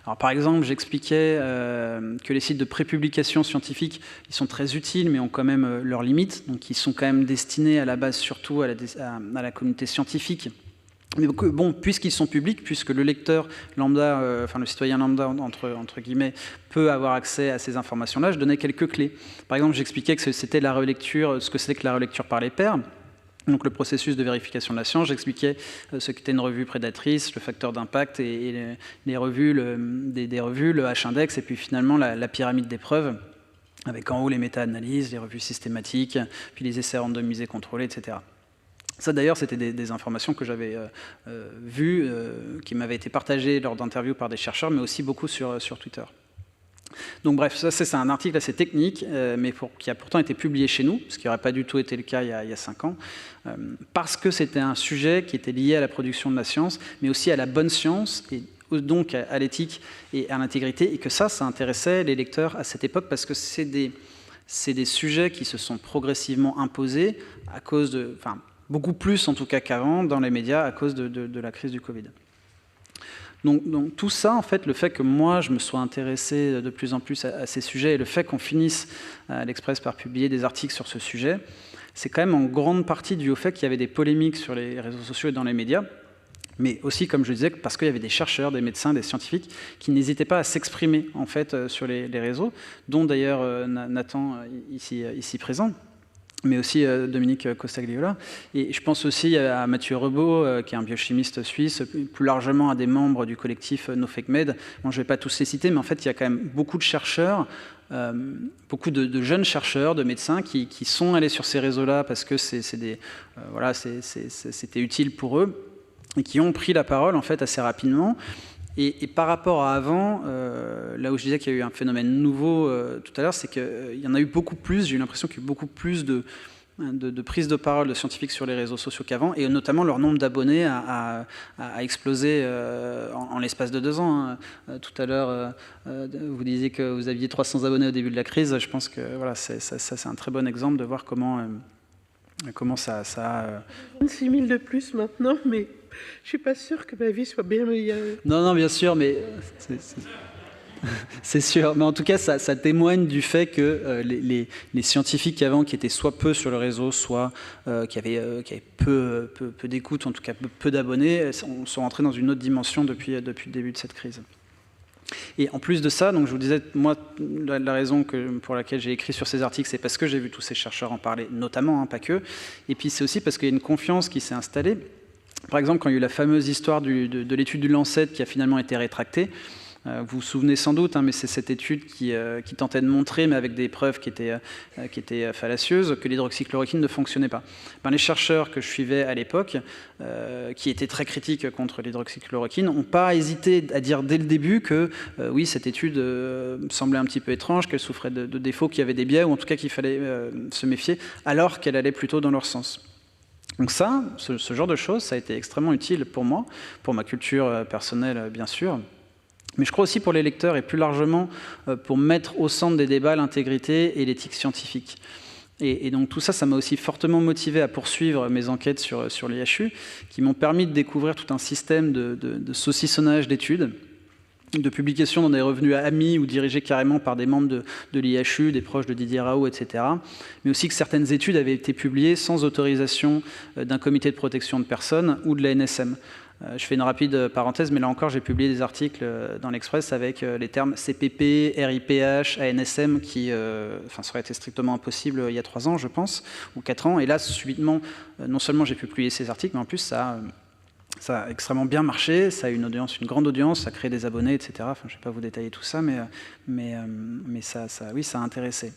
Alors, par exemple, j'expliquais que les sites de prépublication scientifique, ils sont très utiles, mais ont quand même leurs limites. Donc, ils sont quand même destinés à la base surtout à la communauté scientifique. Mais bon, puisqu'ils sont publics, puisque le lecteur lambda, le citoyen lambda, entre guillemets, peut avoir accès à ces informations-là, je donnais quelques clés. Par exemple, j'expliquais que c'était la relecture, ce que c'était que la relecture par les pairs. Donc le processus de vérification de la science, j'expliquais ce qu'était une revue prédatrice, le facteur d'impact et les revues, des revues, le H-index, et puis finalement la pyramide des preuves, avec en haut les méta-analyses, les revues systématiques, puis les essais randomisés contrôlés, etc. Ça d'ailleurs, c'était des informations que j'avais vues, qui m'avaient été partagées lors d'interviews par des chercheurs, mais aussi beaucoup sur Twitter. Donc bref, ça c'est un article assez technique, mais qui a pourtant été publié chez nous, ce qui n'aurait pas du tout été le cas il y a 5 ans, parce que c'était un sujet qui était lié à la production de la science, mais aussi à la bonne science, et donc à l'éthique et à l'intégrité, et que ça intéressait les lecteurs à cette époque, parce que c'est des sujets qui se sont progressivement imposés à cause beaucoup plus en tout cas qu'avant dans les médias, à cause de la crise du Covid. Donc tout ça, en fait, le fait que moi, je me sois intéressé de plus en plus à ces sujets, et le fait qu'on finisse à l'Express par publier des articles sur ce sujet, c'est quand même en grande partie dû au fait qu'il y avait des polémiques sur les réseaux sociaux et dans les médias, mais aussi, comme je disais, parce qu'il y avait des chercheurs, des médecins, des scientifiques qui n'hésitaient pas à s'exprimer, en fait, sur les réseaux, dont d'ailleurs Nathan, ici présent, mais aussi Dominique Costagliola. Et je pense aussi à Mathieu Rebaud, qui est un biochimiste suisse, plus largement à des membres du collectif NoFakeMed. Bon, je ne vais pas tous les citer, mais en fait, il y a quand même beaucoup de chercheurs, beaucoup de jeunes chercheurs, de médecins qui sont allés sur ces réseaux-là parce que c'était utile pour eux, et qui ont pris la parole en fait assez rapidement. Et par rapport à avant, là où je disais qu'il y a eu un phénomène nouveau tout à l'heure, c'est qu'il y en a eu beaucoup plus, j'ai eu l'impression qu'il y a eu beaucoup plus de prise de parole de scientifiques sur les réseaux sociaux qu'avant, et notamment leur nombre d'abonnés a explosé en l'espace de 2 ans. Hein. Tout à l'heure, vous disiez que vous aviez 300 abonnés au début de la crise. Je pense que voilà, c'est un très bon exemple de voir comment ça a... 26 000 de plus maintenant, mais je ne suis pas sûre que ma vie soit bien meilleure. Non, bien sûr, mais... C'est sûr, mais en tout cas, ça témoigne du fait que les scientifiques avant, qui étaient soit peu sur le réseau, soit qui avaient peu d'écoute, en tout cas peu d'abonnés, sont rentrés dans une autre dimension depuis le début de cette crise. Et en plus de ça, donc je vous disais, moi, la raison pour laquelle j'ai écrit sur ces articles, c'est parce que j'ai vu tous ces chercheurs en parler, notamment, hein, pas que, et puis c'est aussi parce qu'il y a une confiance qui s'est installée. Par exemple, quand il y a eu la fameuse histoire de l'étude du Lancet qui a finalement été rétractée, Vous vous souvenez sans doute, mais c'est cette étude qui tentait de montrer, mais avec des preuves qui étaient fallacieuses, que l'hydroxychloroquine ne fonctionnait pas. Les chercheurs que je suivais à l'époque, qui étaient très critiques contre l'hydroxychloroquine, n'ont pas hésité à dire dès le début que oui, cette étude semblait un petit peu étrange, qu'elle souffrait de défauts, qu'il y avait des biais, ou en tout cas qu'il fallait se méfier, alors qu'elle allait plutôt dans leur sens. Donc ça, ce genre de choses, ça a été extrêmement utile pour moi, pour ma culture personnelle bien sûr, mais je crois aussi pour les lecteurs et plus largement pour mettre au centre des débats l'intégrité et l'éthique scientifique. Et donc tout ça, ça m'a aussi fortement motivé à poursuivre mes enquêtes sur l'IHU, qui m'ont permis de découvrir tout un système de saucissonnage d'études, de publications dans des revenus amis ou dirigés carrément par des membres de l'IHU, des proches de Didier Raoult, etc. Mais aussi que certaines études avaient été publiées sans autorisation d'un comité de protection de personnes ou de l'ANSM. Je fais une rapide parenthèse, mais là encore, j'ai publié des articles dans l'Express avec les termes CPP, RIPH, ANSM, qui ça aurait été strictement impossible il y a 3 ans, je pense, ou 4 ans. Et là, subitement, non seulement j'ai pu publier ces articles, mais en plus, ça a extrêmement bien marché, ça a une grande audience, ça a créé des abonnés, etc. Enfin, je ne vais pas vous détailler tout ça, mais ça a intéressé.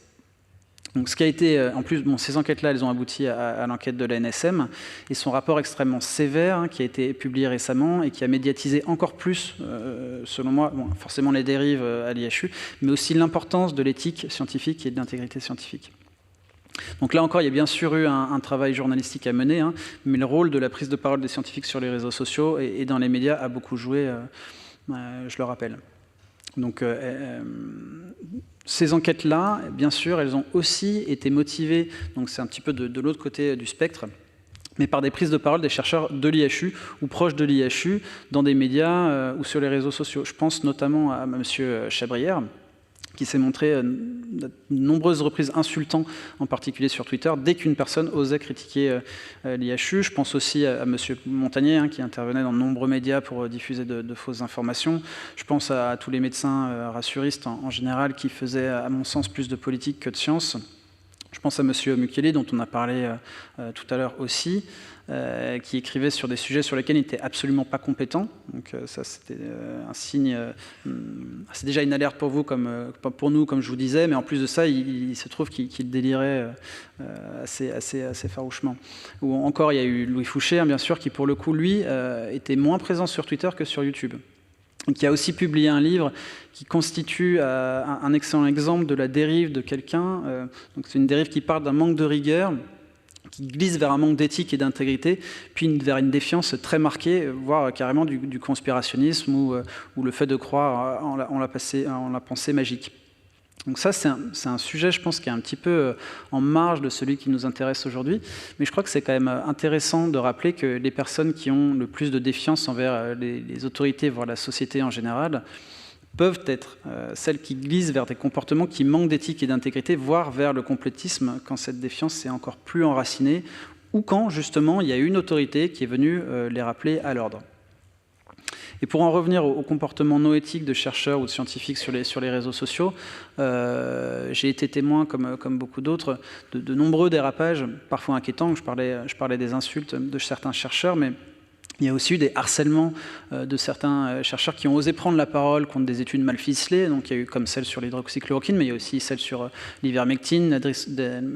Donc, ce qui a été, en plus, ces enquêtes-là, elles ont abouti à l'enquête de l'ANSM et son rapport extrêmement sévère, qui a été publié récemment et qui a médiatisé encore plus, selon moi, forcément les dérives à l'IHU, mais aussi l'importance de l'éthique scientifique et de l'intégrité scientifique. Donc là encore, il y a bien sûr eu un travail journalistique à mener, mais le rôle de la prise de parole des scientifiques sur les réseaux sociaux et dans les médias a beaucoup joué, je le rappelle. Donc ces enquêtes-là, bien sûr, elles ont aussi été motivées, donc c'est un petit peu de l'autre côté du spectre, mais par des prises de parole des chercheurs de l'IHU ou proches de l'IHU dans des médias ou sur les réseaux sociaux. Je pense notamment à M. Chabrière, qui s'est montré de nombreuses reprises insultant, en particulier sur Twitter, dès qu'une personne osait critiquer l'IHU. Je pense aussi à M. Montagnier, qui intervenait dans de nombreux médias pour diffuser de fausses informations. Je pense à tous les médecins rassuristes en général, qui faisaient, à mon sens, plus de politique que de science. Je pense à M. Mukiele, dont on a parlé tout à l'heure aussi, qui écrivait sur des sujets sur lesquels il n'était absolument pas compétent. Donc ça, c'était un signe... c'est déjà une alerte pour vous, comme pour nous, comme je vous disais, mais en plus de ça, il se trouve qu'il délirait assez farouchement. Ou encore, il y a eu Louis Fouché, bien sûr, qui pour le coup, lui, était moins présent sur Twitter que sur YouTube. Qui a aussi publié un livre qui constitue un excellent exemple de la dérive de quelqu'un. Donc c'est une dérive qui part d'un manque de rigueur, qui glisse vers un manque d'éthique et d'intégrité, puis vers une défiance très marquée, voire carrément du conspirationnisme ou le fait de croire en la pensée magique. Donc ça, c'est un sujet, je pense, qui est un petit peu en marge de celui qui nous intéresse aujourd'hui. Mais je crois que c'est quand même intéressant de rappeler que les personnes qui ont le plus de défiance envers les autorités, voire la société en général, peuvent être celles qui glissent vers des comportements qui manquent d'éthique et d'intégrité, voire vers le complotisme, quand cette défiance s'est encore plus enracinée, ou quand, justement, il y a une autorité qui est venue les rappeler à l'ordre. Et pour en revenir au comportement non éthique de chercheurs ou de scientifiques sur les réseaux sociaux, j'ai été témoin, comme beaucoup d'autres, de nombreux dérapages, parfois inquiétants. Je parlais des insultes de certains chercheurs, mais il y a aussi eu des harcèlements de certains chercheurs qui ont osé prendre la parole contre des études mal ficelées. Donc il y a eu comme celle sur l'hydroxychloroquine, mais il y a aussi celle sur l'ivermectine,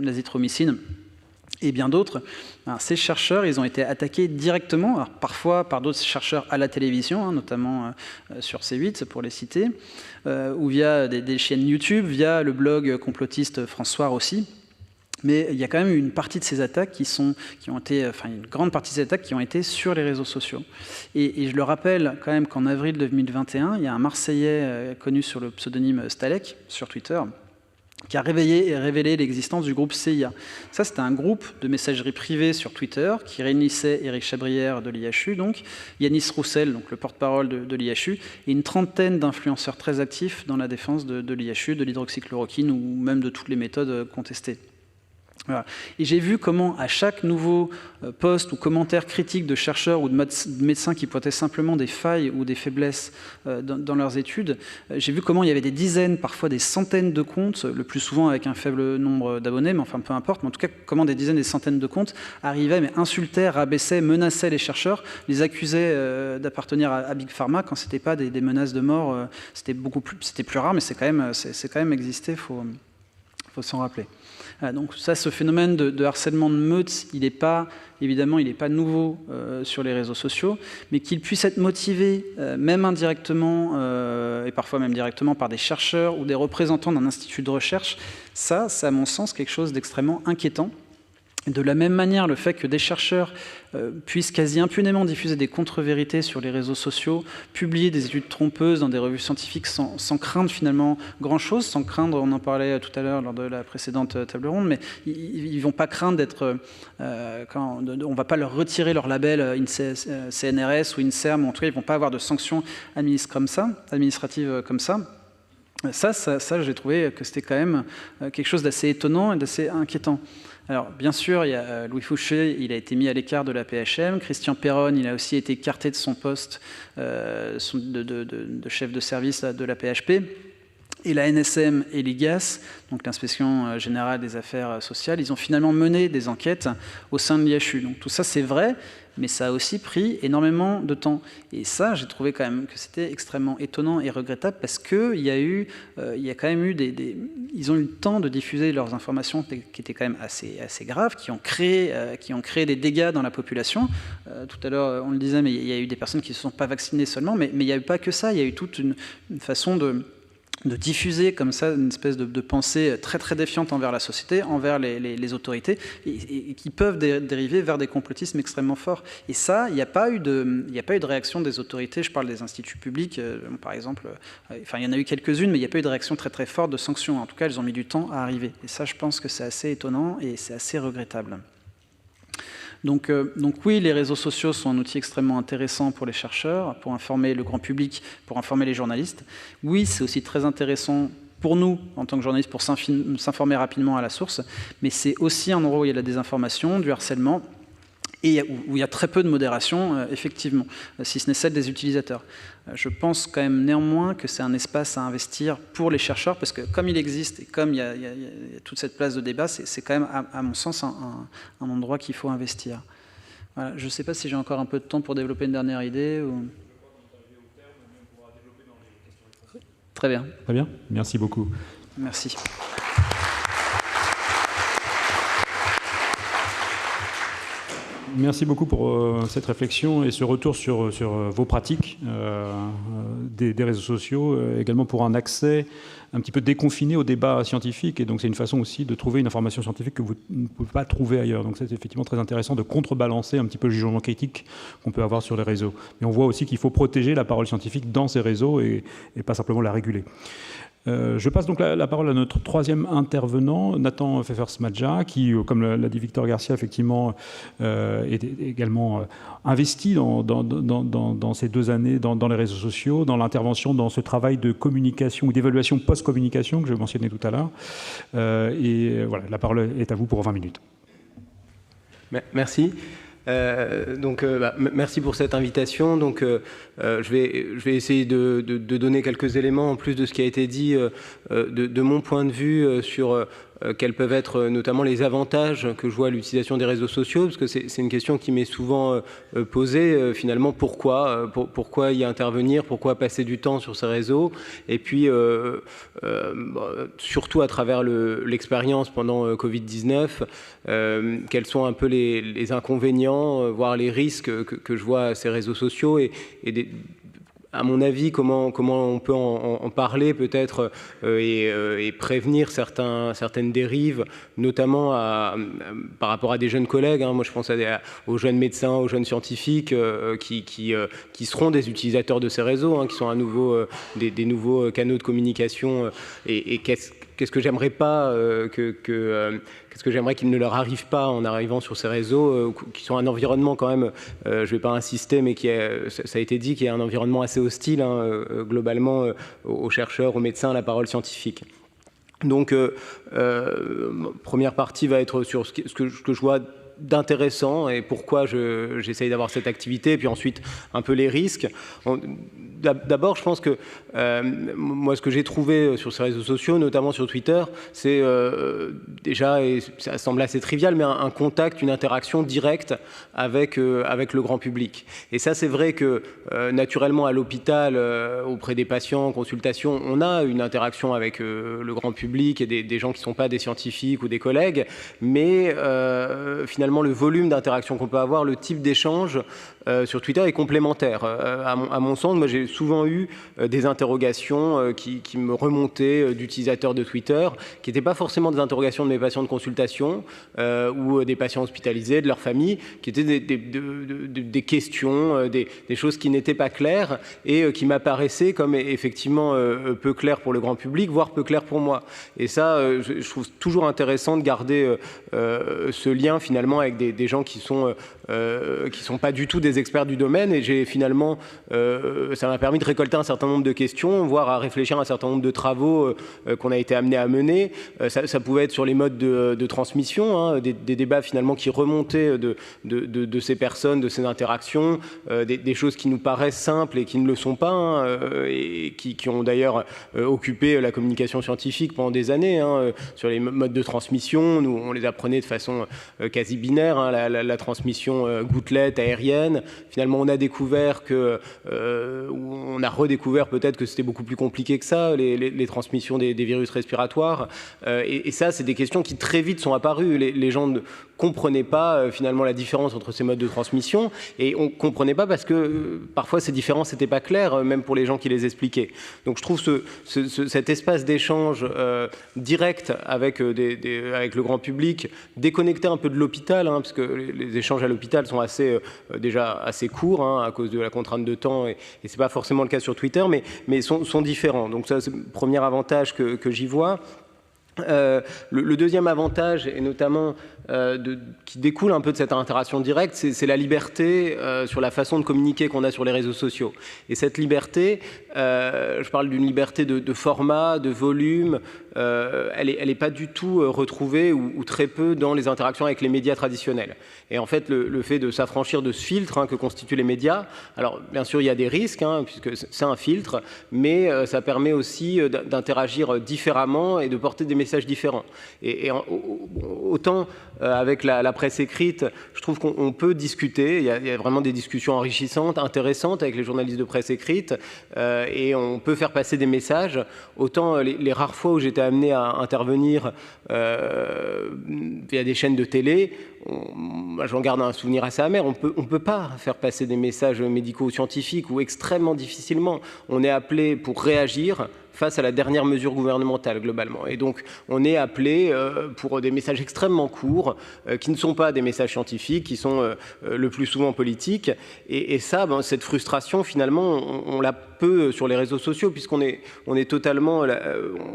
l'azithromycine, et bien d'autres. Alors, ces chercheurs, ils ont été attaqués directement, alors parfois par d'autres chercheurs à la télévision, notamment sur C8, pour les citer, ou via des chaînes YouTube, via le blog complotiste François aussi. Mais il y a quand même une partie de ces attaques une grande partie de ces attaques qui ont été sur les réseaux sociaux. Et je le rappelle quand même qu'en avril 2021, il y a un Marseillais connu sur le pseudonyme Stalek sur Twitter, qui a révélé l'existence du groupe CIA. Ça, c'était un groupe de messagerie privée sur Twitter qui réunissait Éric Chabrière de l'IHU, donc Yanis Roussel, donc le porte-parole de l'IHU, et une trentaine d'influenceurs très actifs dans la défense de l'IHU, de l'hydroxychloroquine ou même de toutes les méthodes contestées. Voilà. Et j'ai vu comment à chaque nouveau post ou commentaire critique de chercheurs ou de médecins qui pointaient simplement des failles ou des faiblesses dans leurs études, j'ai vu comment il y avait des dizaines, parfois des centaines de comptes, le plus souvent avec un faible nombre d'abonnés, mais enfin peu importe, mais en tout cas comment des dizaines, des centaines de comptes arrivaient, mais insultaient, rabaissaient, menaçaient les chercheurs, les accusaient d'appartenir à Big Pharma quand c'était pas des menaces de mort, c'était plus rare, mais c'est quand même existé, faut s'en rappeler. Donc ça, ce phénomène de harcèlement de meute, évidemment, il n'est pas nouveau sur les réseaux sociaux, mais qu'il puisse être motivé, même indirectement, et parfois même directement, par des chercheurs ou des représentants d'un institut de recherche, ça, c'est à mon sens quelque chose d'extrêmement inquiétant. De la même manière, le fait que des chercheurs puissent quasi impunément diffuser des contre-vérités sur les réseaux sociaux, publier des études trompeuses dans des revues scientifiques sans craindre finalement grand-chose, sans craindre, on en parlait tout à l'heure lors de la précédente table ronde, mais ils ne vont pas craindre d'être... on ne va pas leur retirer leur label CNRS ou INSERM, ou en tout cas, ils ne vont pas avoir de sanctions administratives comme ça. Ça, j'ai trouvé que c'était quand même quelque chose d'assez étonnant et d'assez inquiétant. Alors, bien sûr, il y a Louis Fouché, il a été mis à l'écart de la PHM. Christian Perron, il a aussi été écarté de son poste de chef de service de la PHP. Et la NSM et l'IGAS, donc l'Inspection Générale des Affaires Sociales, ils ont finalement mené des enquêtes au sein de l'IHU. Donc tout ça, c'est vrai, mais ça a aussi pris énormément de temps. Et ça, j'ai trouvé quand même que c'était extrêmement étonnant et regrettable parce qu'il y a quand même eu ils ont eu le temps de diffuser leurs informations qui étaient quand même assez graves, qui ont créé des dégâts dans la population. Tout à l'heure, on le disait, mais il y a eu des personnes qui ne se sont pas vaccinées seulement, mais il n'y a eu pas que ça, il y a eu toute une façon de diffuser comme ça une espèce de pensée très très défiante envers la société, envers les autorités, et qui peuvent dériver vers des complotismes extrêmement forts. Et ça, il n'y a pas eu de réaction des autorités. Je parle des instituts publics, par exemple. Il y en a eu quelques-unes, mais il n'y a pas eu de réaction très très forte de sanctions. En tout cas, elles ont mis du temps à arriver. Et ça, je pense que c'est assez étonnant et c'est assez regrettable. Donc oui, les réseaux sociaux sont un outil extrêmement intéressant pour les chercheurs, pour informer le grand public, pour informer les journalistes. Oui, c'est aussi très intéressant pour nous, en tant que journalistes, pour s'informer rapidement à la source, mais c'est aussi un endroit où il y a de la désinformation, du harcèlement, et où il y a très peu de modération, effectivement, si ce n'est celle des utilisateurs. Je pense quand même néanmoins que c'est un espace à investir pour les chercheurs, parce que comme il existe et comme il y a toute cette place de débat, c'est quand même, à mon sens, un endroit qu'il faut investir. Voilà. Je ne sais pas si j'ai encore un peu de temps pour développer une dernière idée. Ou... Très bien. Très bien, merci beaucoup. Merci. Merci beaucoup pour cette réflexion et ce retour sur vos pratiques des réseaux sociaux, également pour un accès un petit peu déconfiné au débat scientifique. Et donc c'est une façon aussi de trouver une information scientifique que vous ne pouvez pas trouver ailleurs. Donc c'est effectivement très intéressant de contrebalancer un petit peu le jugement critique qu'on peut avoir sur les réseaux. Mais on voit aussi qu'il faut protéger la parole scientifique dans ces réseaux et pas simplement la réguler. Je passe donc la parole à notre troisième intervenant, Nathan Pfeffers-Madja, qui, comme l'a dit Victor Garcia, effectivement, est également investi dans ces 2 années dans les réseaux sociaux, dans l'intervention dans ce travail de communication ou d'évaluation post-communication que je mentionnais tout à l'heure. Et voilà, la parole est à vous pour 20 minutes. Merci. Merci pour cette invitation. Donc, je vais essayer de donner quelques éléments en plus de ce qui a été dit de mon point de vue sur quels peuvent être notamment les avantages que je vois à l'utilisation des réseaux sociaux, parce que c'est une question qui m'est souvent posée, finalement, pourquoi y intervenir, pourquoi passer du temps sur ces réseaux, et puis surtout à travers l'expérience pendant Covid-19, quels sont un peu les inconvénients, voire les risques que je vois à ces réseaux sociaux, et à mon avis, comment on peut en parler peut-être et prévenir certaines dérives, notamment par rapport à des jeunes collègues. Moi, je pense aux jeunes médecins, aux jeunes scientifiques qui seront des utilisateurs de ces réseaux, qui sont à nouveau des nouveaux canaux de communication. Et qu'est-ce que j'aimerais pas qu'est-ce que j'aimerais qu'il ne leur arrive pas en arrivant sur ces réseaux, qui sont un environnement quand même, je ne vais pas insister, mais ça a été dit, qui est un environnement assez hostile, globalement, aux chercheurs, aux médecins, à la parole scientifique. Donc, première partie va être sur ce que je vois d'intéressant et pourquoi j'essaye d'avoir cette activité, et puis ensuite un peu les risques. D'abord, je pense que moi, ce que j'ai trouvé sur ces réseaux sociaux, notamment sur Twitter, c'est déjà, et ça semble assez trivial, mais un contact, une interaction directe avec le grand public. Et ça, c'est vrai que naturellement, à l'hôpital, auprès des patients, en consultation, on a une interaction avec le grand public et des gens qui ne sont pas des scientifiques ou des collègues, mais finalement, le volume d'interaction qu'on peut avoir, le type d'échange sur Twitter est complémentaire. À mon sens, moi j'ai souvent eu des interrogations qui me remontaient d'utilisateurs de Twitter, qui n'étaient pas forcément des interrogations de mes patients de consultation ou des patients hospitalisés, de leur famille, qui étaient des questions, des choses qui n'étaient pas claires et qui m'apparaissaient comme effectivement peu claires pour le grand public, voire peu claires pour moi. Et ça, je trouve toujours intéressant de garder ce lien finalement avec des gens qui sont pas du tout des experts du domaine, et j'ai finalement, ça m'a permis de récolter un certain nombre de questions, voire à réfléchir à un certain nombre de travaux qu'on a été amené à mener. Ça pouvait être sur les modes de transmission, hein, des débats finalement qui remontaient de ces personnes, de ces interactions, des choses qui nous paraissent simples et qui ne le sont pas, hein, et qui ont d'ailleurs occupé la communication scientifique pendant des années, hein, sur les modes de transmission. Nous, on les apprenait de façon quasi binaire, hein, la transmission gouttelette, aérienne. Finalement, on a découvert on a redécouvert peut-être que c'était beaucoup plus compliqué que ça, les transmissions des virus respiratoires. Et ça, c'est des questions qui très vite sont apparues. Les gens ne comprenaient pas finalement la différence entre ces modes de transmission, et on ne comprenait pas parce que parfois ces différences n'étaient pas claires, même pour les gens qui les expliquaient. Donc je trouve cet espace d'échange direct avec le grand public, déconnecté un peu de l'hôpital, hein, parce que les échanges à l'hôpital sont déjà assez courts, hein, à cause de la contrainte de temps, et ce n'est pas forcément le cas sur Twitter, mais sont différents. Donc ça, c'est le premier avantage que j'y vois. Le deuxième avantage, et notamment qui découle un peu de cette interaction directe, c'est la liberté sur la façon de communiquer qu'on a sur les réseaux sociaux. Et cette liberté, je parle d'une liberté de format, de volume, elle est pas du tout retrouvée ou très peu dans les interactions avec les médias traditionnels. Et en fait, le fait de s'affranchir de ce filtre, hein, que constituent les médias, alors bien sûr il y a des risques, hein, puisque c'est un filtre, mais ça permet aussi d'interagir différemment et de porter des messages différents. Et autant avec la presse écrite, je trouve qu'on peut discuter, il y a vraiment des discussions enrichissantes, intéressantes avec les journalistes de presse écrite, et on peut faire passer des messages. Autant les rares fois où j'étais amené à intervenir via des chaînes de télé, j'en garde un souvenir assez amer. On peut pas faire passer des messages médicaux ou scientifiques, ou extrêmement difficilement. On est appelé pour réagir face à la dernière mesure gouvernementale, globalement. Et donc, on est appelé pour des messages extrêmement courts, qui ne sont pas des messages scientifiques, qui sont le plus souvent politiques. Et ça, cette frustration, finalement, on l'a peu sur les réseaux sociaux, puisqu'on est totalement,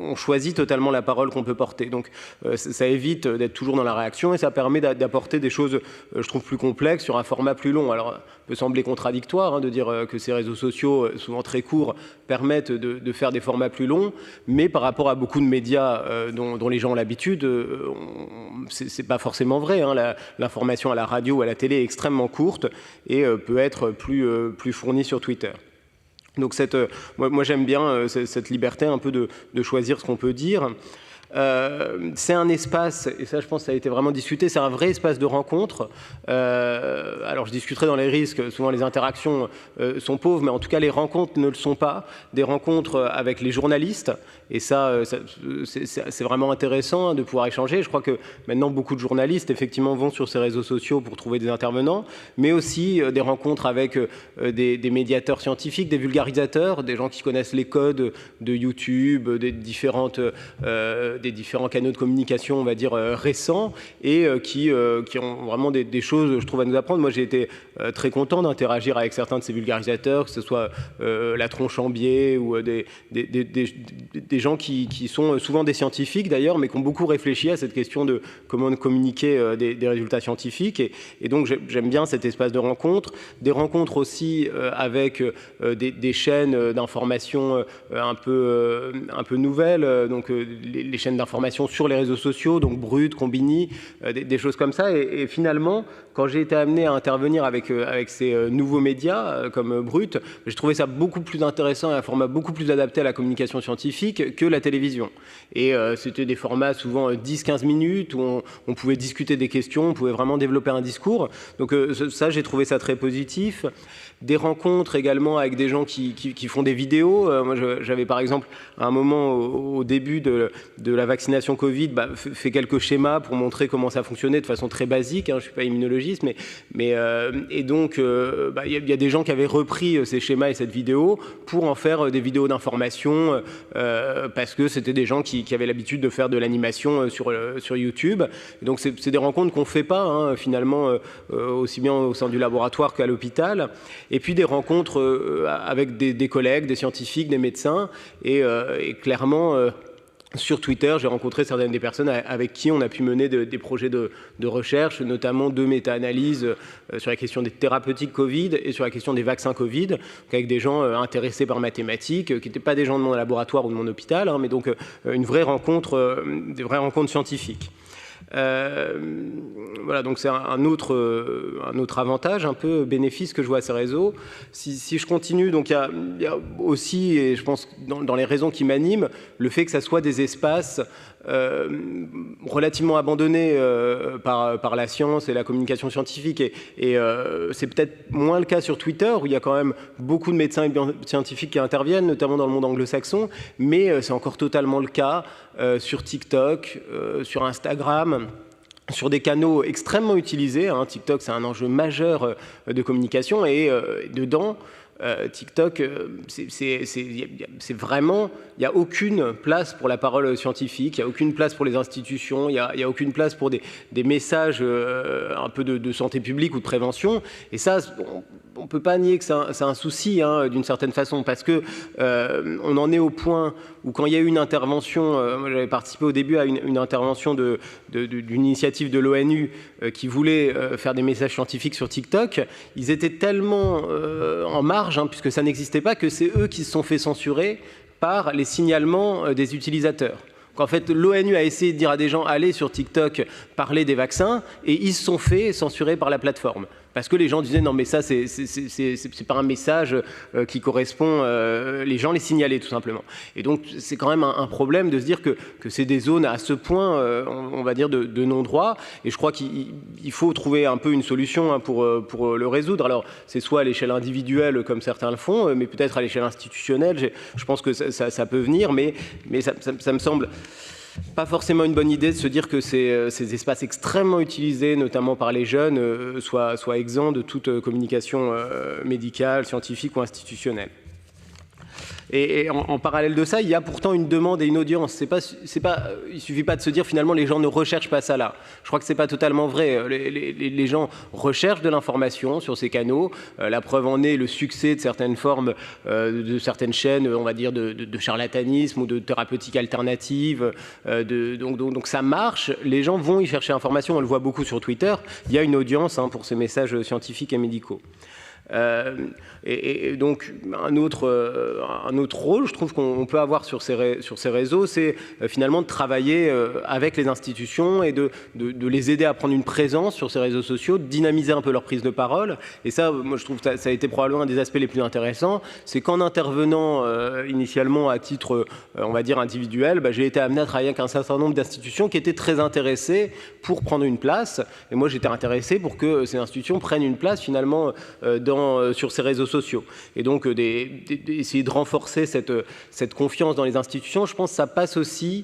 on choisit totalement la parole qu'on peut porter. Donc, ça évite d'être toujours dans la réaction, et ça permet d'apporter des choses, je trouve, plus complexes sur un format plus long. Alors, ça peut sembler contradictoire, hein, de dire que ces réseaux sociaux, souvent très courts, permettent de faire des formats plus longs, mais par rapport à beaucoup de médias dont les gens ont l'habitude, c'est pas forcément vrai, hein. L'information à la radio ou à la télé est extrêmement courte et peut être plus fournie sur Twitter. Donc moi j'aime bien cette liberté un peu de choisir ce qu'on peut dire. C'est un espace, et ça je pense que ça a été vraiment discuté, c'est un vrai espace de rencontre. Alors je discuterai dans les risques, souvent les interactions sont pauvres, mais en tout cas les rencontres ne le sont pas. Des rencontres avec les journalistes, et ça c'est vraiment intéressant, hein, de pouvoir échanger. Je crois que maintenant beaucoup de journalistes effectivement vont sur ces réseaux sociaux pour trouver des intervenants, mais aussi des rencontres avec des médiateurs scientifiques, des vulgarisateurs, des gens qui connaissent les codes de YouTube, des différents canaux de communication, on va dire, récents, et qui ont vraiment des choses, je trouve, à nous apprendre. Moi, j'ai été très content d'interagir avec certains de ces vulgarisateurs, que ce soit la Tronche en biais ou des gens qui sont souvent des scientifiques, d'ailleurs, mais qui ont beaucoup réfléchi à cette question de comment communiquer des résultats scientifiques. Et donc, j'aime bien cet espace de rencontre. Des rencontres aussi avec des chaînes d'information un peu nouvelles, donc les chaînes chaînes d'information sur les réseaux sociaux, donc Brut, Combini, des choses comme ça. Et finalement, quand j'ai été amené à intervenir avec ces nouveaux médias comme Brut, j'ai trouvé ça beaucoup plus intéressant et un format beaucoup plus adapté à la communication scientifique que la télévision. Et c'était des formats souvent 10-15 minutes où on pouvait discuter des questions, on pouvait vraiment développer un discours. Donc ça, j'ai trouvé ça très positif. Des rencontres également avec des gens qui font des vidéos. Moi, j'avais par exemple, à un moment au début de la vaccination Covid, fait quelques schémas pour montrer comment ça fonctionnait de façon très basique. Je ne suis pas immunologiste, et donc il y a des gens qui avaient repris ces schémas et cette vidéo pour en faire des vidéos d'information parce que c'était des gens qui avaient l'habitude de faire de l'animation sur YouTube. Et donc c'est des rencontres qu'on ne fait pas finalement aussi bien au sein du laboratoire qu'à l'hôpital. Et puis des rencontres avec des collègues, des scientifiques, des médecins. Et clairement, sur Twitter, j'ai rencontré certaines des personnes avec qui on a pu mener des projets de recherche, notamment 2 méta-analyses sur la question des thérapeutiques Covid et sur la question des vaccins Covid, avec des gens intéressés par mathématiques, qui n'étaient pas des gens de mon laboratoire ou de mon hôpital, mais donc une vraie rencontre, des vraies rencontres scientifiques. Voilà, donc c'est un autre avantage, un peu bénéfice que je vois à ces réseaux. Si je continue, donc il y a aussi, et je pense dans les raisons qui m'animent, le fait que ça soit des espaces relativement abandonnés par la science et la communication scientifique. Et c'est peut-être moins le cas sur Twitter, où il y a quand même beaucoup de médecins et scientifiques qui interviennent, notamment dans le monde anglo-saxon, mais c'est encore totalement le cas sur TikTok, sur Instagram, sur des canaux extrêmement utilisés. TikTok, c'est un enjeu majeur de communication, et dedans, TikTok, c'est vraiment, il n'y a aucune place pour la parole scientifique, il n'y a aucune place pour les institutions, il n'y a aucune place pour des messages un peu de santé publique ou de prévention. Et ça, on ne peut pas nier que c'est un souci d'une certaine façon, parce que on en est au point où, quand il y a eu une intervention, moi j'avais participé au début à une intervention d'une initiative de l'ONU qui voulait faire des messages scientifiques sur TikTok, ils étaient tellement en marge, puisque ça n'existait pas, que c'est eux qui se sont fait censurer par les signalements des utilisateurs. En fait, l'ONU a essayé de dire à des gens, allez sur TikTok parler des vaccins, et ils se sont fait censurer par la plateforme. Parce que les gens disaient, non mais ça, c'est pas un message qui correspond, les gens les signalaient tout simplement. Et donc c'est quand même un problème de se dire que c'est des zones à ce point, on va dire, de non-droit. Et je crois qu'il faut trouver un peu une solution pour le résoudre. Alors c'est soit à l'échelle individuelle, comme certains le font, mais peut-être à l'échelle institutionnelle. Je pense que ça peut venir, mais ça me semble pas forcément une bonne idée de se dire que ces espaces extrêmement utilisés, notamment par les jeunes, soient exempts de toute communication médicale, scientifique ou institutionnelle. Et en parallèle de ça, il y a pourtant une demande et une audience. Il suffit pas de se dire finalement les gens ne recherchent pas ça là. Je crois que c'est pas totalement vrai. Les gens recherchent de l'information sur ces canaux. La preuve en est le succès de certaines formes, de certaines chaînes, on va dire de charlatanisme ou de thérapeutique alternative. Donc ça marche. Les gens vont y chercher l'information. On le voit beaucoup sur Twitter. Il y a une audience pour ces messages scientifiques et médicaux. Et donc un autre rôle, je trouve, qu'on peut avoir sur ces réseaux, c'est finalement de travailler avec les institutions et de les aider à prendre une présence sur ces réseaux sociaux, de dynamiser un peu leur prise de parole. Et ça, moi, je trouve que ça a été probablement un des aspects les plus intéressants. C'est qu'en intervenant initialement à titre, on va dire, individuel, j'ai été amené à travailler avec un certain nombre d'institutions qui étaient très intéressées pour prendre une place. Et moi, j'étais intéressé pour que ces institutions prennent une place finalement sur ces réseaux sociaux. Et donc, essayer de renforcer cette confiance dans les institutions, je pense que ça passe aussi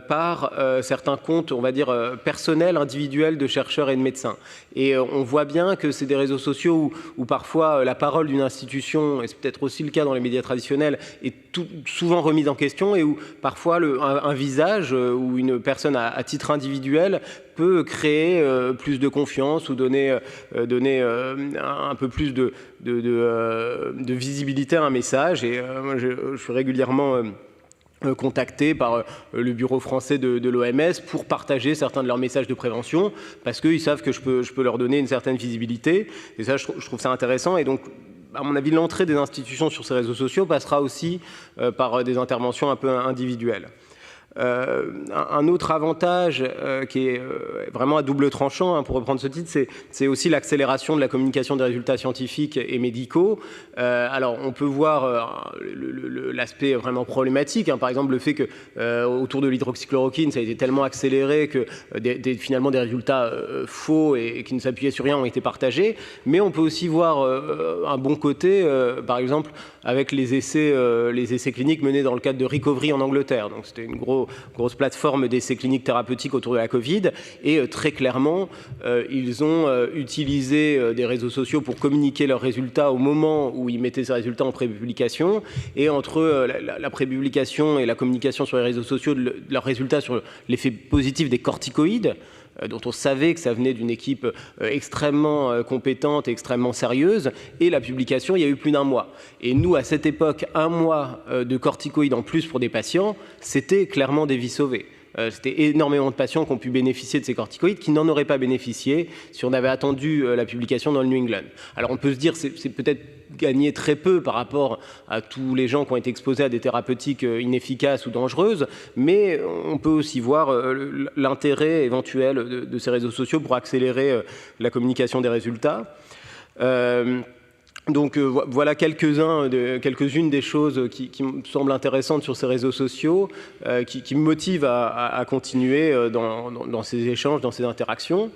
par certains comptes, on va dire, personnels, individuels de chercheurs et de médecins. Et on voit bien que c'est des réseaux sociaux où parfois la parole d'une institution, et c'est peut-être aussi le cas dans les médias traditionnels, est souvent remise en question, et où parfois un visage ou une personne à titre individuel peut créer plus de confiance ou donner un peu plus de visibilité à un message. Et moi, je suis régulièrement contactés par le bureau français de l'OMS pour partager certains de leurs messages de prévention, parce qu'ils savent que je peux leur donner une certaine visibilité. Et ça, je trouve ça intéressant. Et donc, à mon avis, l'entrée des institutions sur ces réseaux sociaux passera aussi par des interventions un peu individuelles. Un autre avantage qui est vraiment à double tranchant, hein, pour reprendre ce titre, c'est aussi l'accélération de la communication des résultats scientifiques et médicaux. Alors, on peut voir l'aspect vraiment problématique, hein, par exemple le fait que autour de l'hydroxychloroquine, ça a été tellement accéléré que finalement des résultats faux et qui ne s'appuyaient sur rien ont été partagés. Mais on peut aussi voir un bon côté, par exemple, avec les essais cliniques menés dans le cadre de Recovery en Angleterre. Donc, c'était une grosse plateforme d'essais cliniques thérapeutiques autour de la Covid. Et très clairement, ils ont utilisé des réseaux sociaux pour communiquer leurs résultats au moment où ils mettaient ces résultats en prépublication. Et entre la prépublication et la communication sur les réseaux sociaux de leurs résultats sur l'effet positif des corticoïdes, dont on savait que ça venait d'une équipe extrêmement compétente et extrêmement sérieuse, et la publication, il y a eu plus d'1 mois. Et nous, à cette époque, 1 mois de corticoïdes en plus pour des patients, c'était clairement des vies sauvées. C'était énormément de patients qui ont pu bénéficier de ces corticoïdes qui n'en auraient pas bénéficié si on avait attendu la publication dans le New England. Alors on peut se dire que c'est peut-être gagné très peu par rapport à tous les gens qui ont été exposés à des thérapeutiques inefficaces ou dangereuses, mais on peut aussi voir l'intérêt éventuel de ces réseaux sociaux pour accélérer la communication des résultats. Donc voilà quelques-unes des choses qui me semblent intéressantes sur ces réseaux sociaux, qui me motivent à continuer dans ces échanges, dans ces interactions.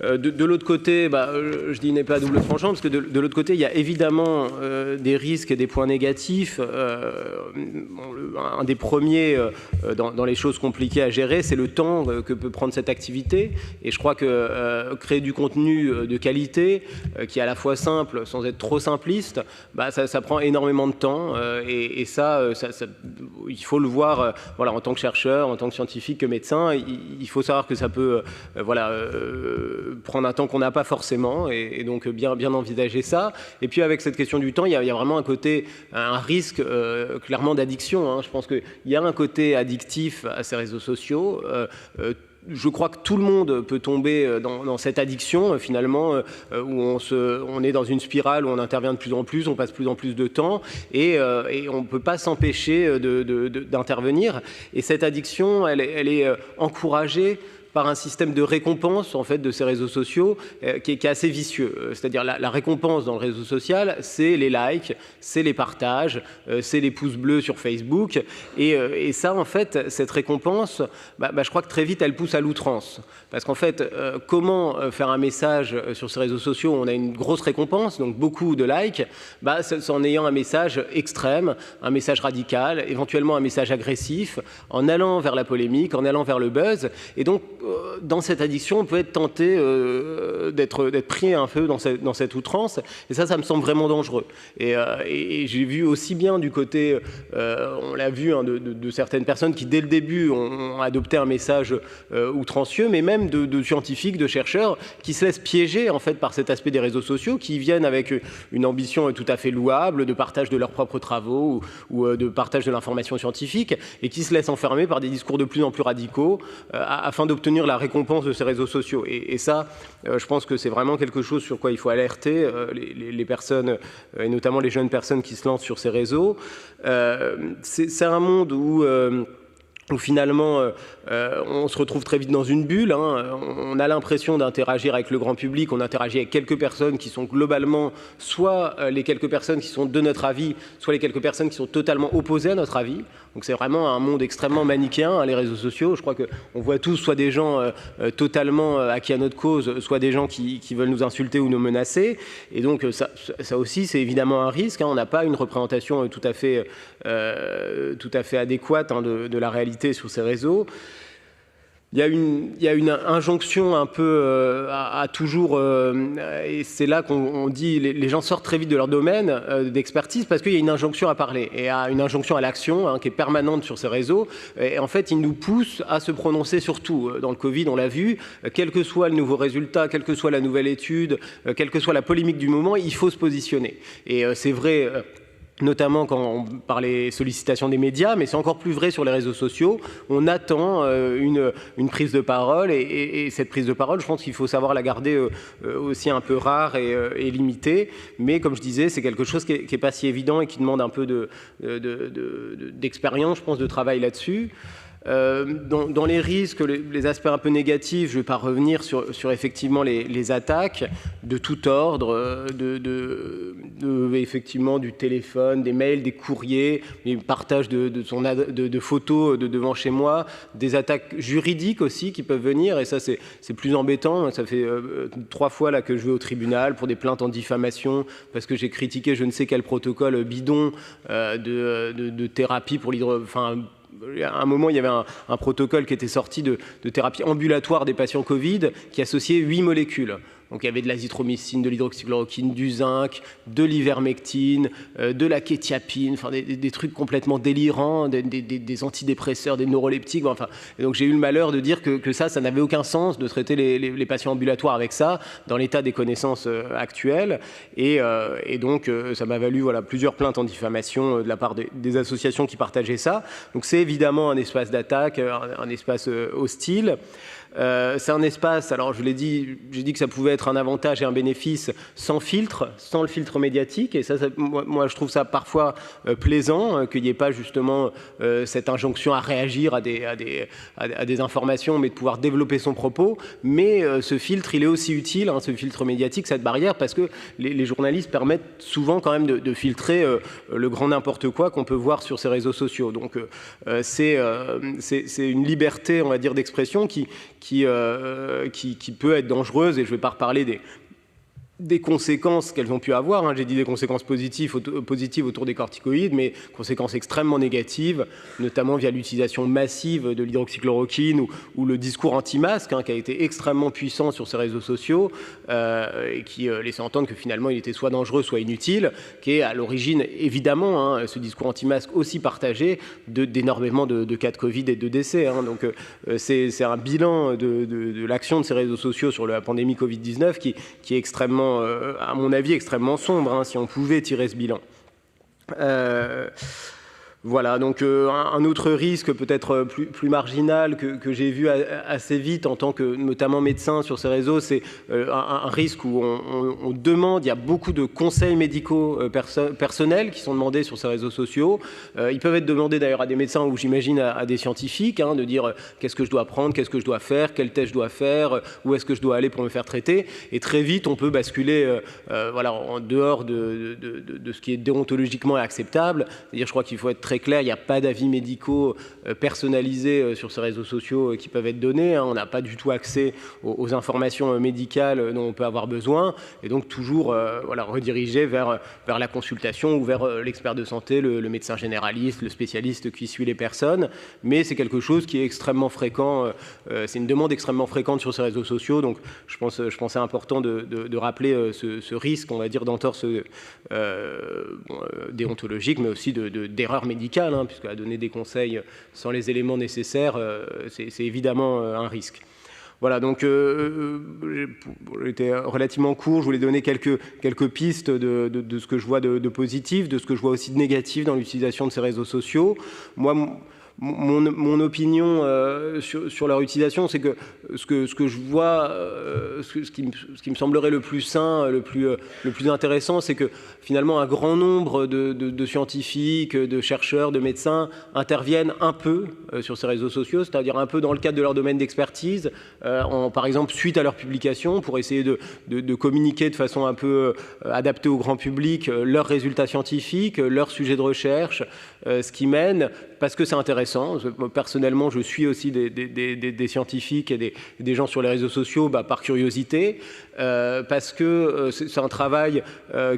De l'autre côté, je dis n'est pas à double tranchant, parce que de l'autre côté, il y a évidemment des risques et des points négatifs. Un des premiers dans les choses compliquées à gérer, c'est le temps que peut prendre cette activité. Et je crois que créer du contenu de qualité, qui est à la fois simple, sans être trop simpliste, ça prend énormément de temps. Et ça, il faut le voir voilà, en tant que chercheur, en tant que scientifique, que médecin. Il faut savoir que ça peut prendre un temps qu'on n'a pas forcément, et donc bien envisager ça. Et puis avec cette question du temps, il y a vraiment un risque clairement d'addiction, hein. Je pense qu'il y a un côté addictif à ces réseaux sociaux. Je crois que tout le monde peut tomber dans cette addiction, finalement, où on est dans une spirale où on intervient de plus en plus, on passe de plus en plus de temps, et on ne peut pas s'empêcher d'intervenir. Et cette addiction, elle est encouragée par un système de récompense en fait, de ces réseaux sociaux qui est assez vicieux. C'est-à-dire la récompense dans le réseau social, c'est les likes, c'est les partages, c'est les pouces bleus sur Facebook. Et ça, en fait, cette récompense, je crois que très vite, elle pousse à l'outrance. Parce qu'en fait, comment faire un message sur ces réseaux sociaux où on a une grosse récompense, donc beaucoup de likes, c'est en ayant un message extrême, un message radical, éventuellement un message agressif, en allant vers la polémique, en allant vers le buzz. Et donc, dans cette addiction, on peut être tenté d'être pris un peu dans cette outrance, et ça me semble vraiment dangereux. Et j'ai vu aussi bien du côté, on l'a vu, hein, de certaines personnes qui, dès le début, ont adopté un message outrancieux, mais même de scientifiques, de chercheurs, qui se laissent piéger en fait, par cet aspect des réseaux sociaux, qui viennent avec une ambition tout à fait louable de partage de leurs propres travaux ou de partage de l'information scientifique, et qui se laissent enfermer par des discours de plus en plus radicaux afin d'obtenir la récompense de ces réseaux sociaux. Et ça, je pense que c'est vraiment quelque chose sur quoi il faut alerter les personnes, et notamment les jeunes personnes qui se lancent sur ces réseaux. C'est un monde où finalement, on se retrouve très vite dans une bulle, hein. On a l'impression d'interagir avec le grand public, on interagit avec quelques personnes qui sont globalement soit les quelques personnes qui sont de notre avis, soit les quelques personnes qui sont totalement opposées à notre avis. Donc c'est vraiment un monde extrêmement manichéen, hein, les réseaux sociaux. Je crois qu'on voit tous soit des gens totalement acquis à notre cause, soit des gens qui veulent nous insulter ou nous menacer. Et donc ça aussi, c'est évidemment un risque, hein. On n'a pas une représentation tout à fait adéquate, hein, de la réalité sur ces réseaux. Il y a une injonction un peu à toujours, et c'est là qu'on dit, les gens sortent très vite de leur domaine d'expertise parce qu'il y a une injonction à parler et une injonction à l'action, hein, qui est permanente sur ces réseaux. Et en fait, ils nous poussent à se prononcer sur tout. Dans le Covid, on l'a vu, quel que soit le nouveau résultat, quelle que soit la nouvelle étude, quelle que soit la polémique du moment, il faut se positionner. Et c'est vrai notamment quand on parle des sollicitations des médias, mais c'est encore plus vrai sur les réseaux sociaux. On attend une prise de parole, et cette prise de parole, je pense qu'il faut savoir la garder aussi un peu rare et limitée. Mais comme je disais, c'est quelque chose qui est pas si évident et qui demande un peu d'expérience, je pense, de travail là-dessus. Dans les risques, les aspects un peu négatifs, je ne vais pas revenir sur effectivement les attaques de tout ordre, effectivement du téléphone, des mails, des courriers, des partages de photos devant chez moi, des attaques juridiques aussi qui peuvent venir, et ça c'est plus embêtant. Ça fait 3 fois là que je vais au tribunal pour des plaintes en diffamation parce que j'ai critiqué je ne sais quel protocole bidon de thérapie pour à un moment, il y avait un protocole qui était sorti de thérapie ambulatoire des patients Covid qui associait 8 molécules. Donc il y avait de l'azithromycine, de l'hydroxychloroquine, du zinc, de l'ivermectine, de la kétiapine, enfin des trucs complètement délirants, des antidépresseurs, des neuroleptiques. Enfin, et donc j'ai eu le malheur de dire que ça n'avait aucun sens de traiter les patients ambulatoires avec ça dans l'état des connaissances actuelles. Et donc ça m'a valu plusieurs plaintes en diffamation de la part des associations qui partageaient ça. Donc c'est évidemment un espace d'attaque, un espace hostile. C'est un espace, alors je l'ai dit, j'ai dit que ça pouvait être un avantage et un bénéfice sans filtre, sans le filtre médiatique, et ça moi je trouve ça parfois plaisant, qu'il n'y ait pas justement cette injonction à réagir à des informations, mais de pouvoir développer son propos. Mais ce filtre, il est aussi utile, ce filtre médiatique, cette barrière, parce que les journalistes permettent souvent quand même de filtrer le grand n'importe quoi qu'on peut voir sur ces réseaux sociaux. Donc c'est une liberté, on va dire, d'expression qui peut être dangereuse, et je ne vais pas reparler des conséquences qu'elles ont pu avoir. J'ai dit des conséquences positives autour des corticoïdes, mais conséquences extrêmement négatives, notamment via l'utilisation massive de l'hydroxychloroquine ou le discours anti-masque, qui a été extrêmement puissant sur ces réseaux sociaux et qui laissait entendre que finalement il était soit dangereux, soit inutile, qui est à l'origine, évidemment, ce discours anti-masque aussi partagé d'énormément de cas de Covid et de décès. Donc c'est un bilan de l'action de ces réseaux sociaux sur la pandémie Covid-19 qui est extrêmement, à mon avis, extrêmement sombre, si on pouvait tirer ce bilan. Voilà, donc un autre risque peut-être plus marginal que j'ai vu assez vite en tant que notamment médecin sur ces réseaux, c'est un risque où on demande, il y a beaucoup de conseils médicaux personnels qui sont demandés sur ces réseaux sociaux. Ils peuvent être demandés d'ailleurs à des médecins ou j'imagine à des scientifiques, de dire qu'est-ce que je dois prendre, qu'est-ce que je dois faire, quel test je dois faire, où est-ce que je dois aller pour me faire traiter. Et très vite, on peut basculer en dehors de ce qui est déontologiquement acceptable. C'est-à-dire, je crois qu'il faut être très clair, il n'y a pas d'avis médicaux personnalisés sur ces réseaux sociaux qui peuvent être donnés. On n'a pas du tout accès aux informations médicales dont on peut avoir besoin. Et donc, toujours rediriger vers la consultation ou vers l'expert de santé, le médecin généraliste, le spécialiste qui suit les personnes. Mais c'est quelque chose qui est extrêmement fréquent. C'est une demande extrêmement fréquente sur ces réseaux sociaux. Donc, je pensais important de rappeler ce risque, on va dire, d'entorse déontologique, mais aussi d'erreur médicale, puisque donner des conseils sans les éléments nécessaires, c'est évidemment un risque. Voilà, donc j'étais relativement court, je voulais donner quelques pistes de ce que je vois de positif, de ce que je vois aussi de négatif dans l'utilisation de ces réseaux sociaux. Moi, mon opinion sur leur utilisation, c'est que ce que je vois, ce qui me semblerait le plus sain, le plus intéressant, c'est que finalement un grand nombre de scientifiques, de chercheurs, de médecins interviennent un peu sur ces réseaux sociaux, c'est-à-dire un peu dans le cadre de leur domaine d'expertise, par exemple suite à leur publication, pour essayer de communiquer de façon un peu adaptée au grand public leurs résultats scientifiques, leurs sujets de recherche, ce qui mène, parce que c'est intéressant. Personnellement, je suis aussi des scientifiques et des gens sur les réseaux sociaux par curiosité, parce que c'est un travail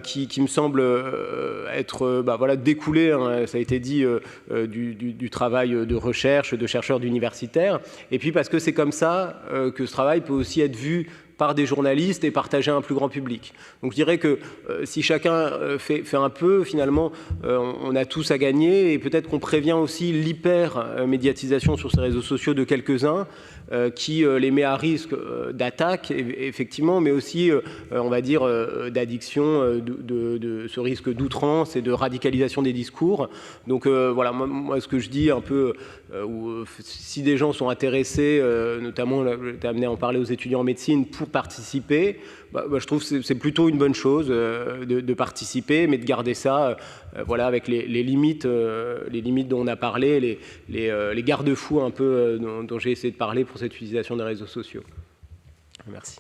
qui me semble être découlé, ça a été dit, du travail de recherche de chercheurs d'universitaires, et puis parce que c'est comme ça que ce travail peut aussi être vu par des journalistes et partagé à un plus grand public. Donc je dirais que si chacun fait un peu, finalement, on a tous à gagner, et peut-être qu'on prévient aussi l'hyper-médiatisation sur ces réseaux sociaux de quelques-uns, qui les met à risque d'attaque, effectivement, mais aussi, on va dire, d'addiction, de ce risque d'outrance et de radicalisation des discours. Donc voilà, moi, ce que je dis un peu, si des gens sont intéressés, notamment, tu as amené à en parler aux étudiants en médecine, pour participer, je trouve que c'est plutôt une bonne chose de participer, mais de garder ça voilà, avec les limites dont on a parlé, les garde-fous un peu dont j'ai essayé de parler pour cette utilisation des réseaux sociaux. Merci.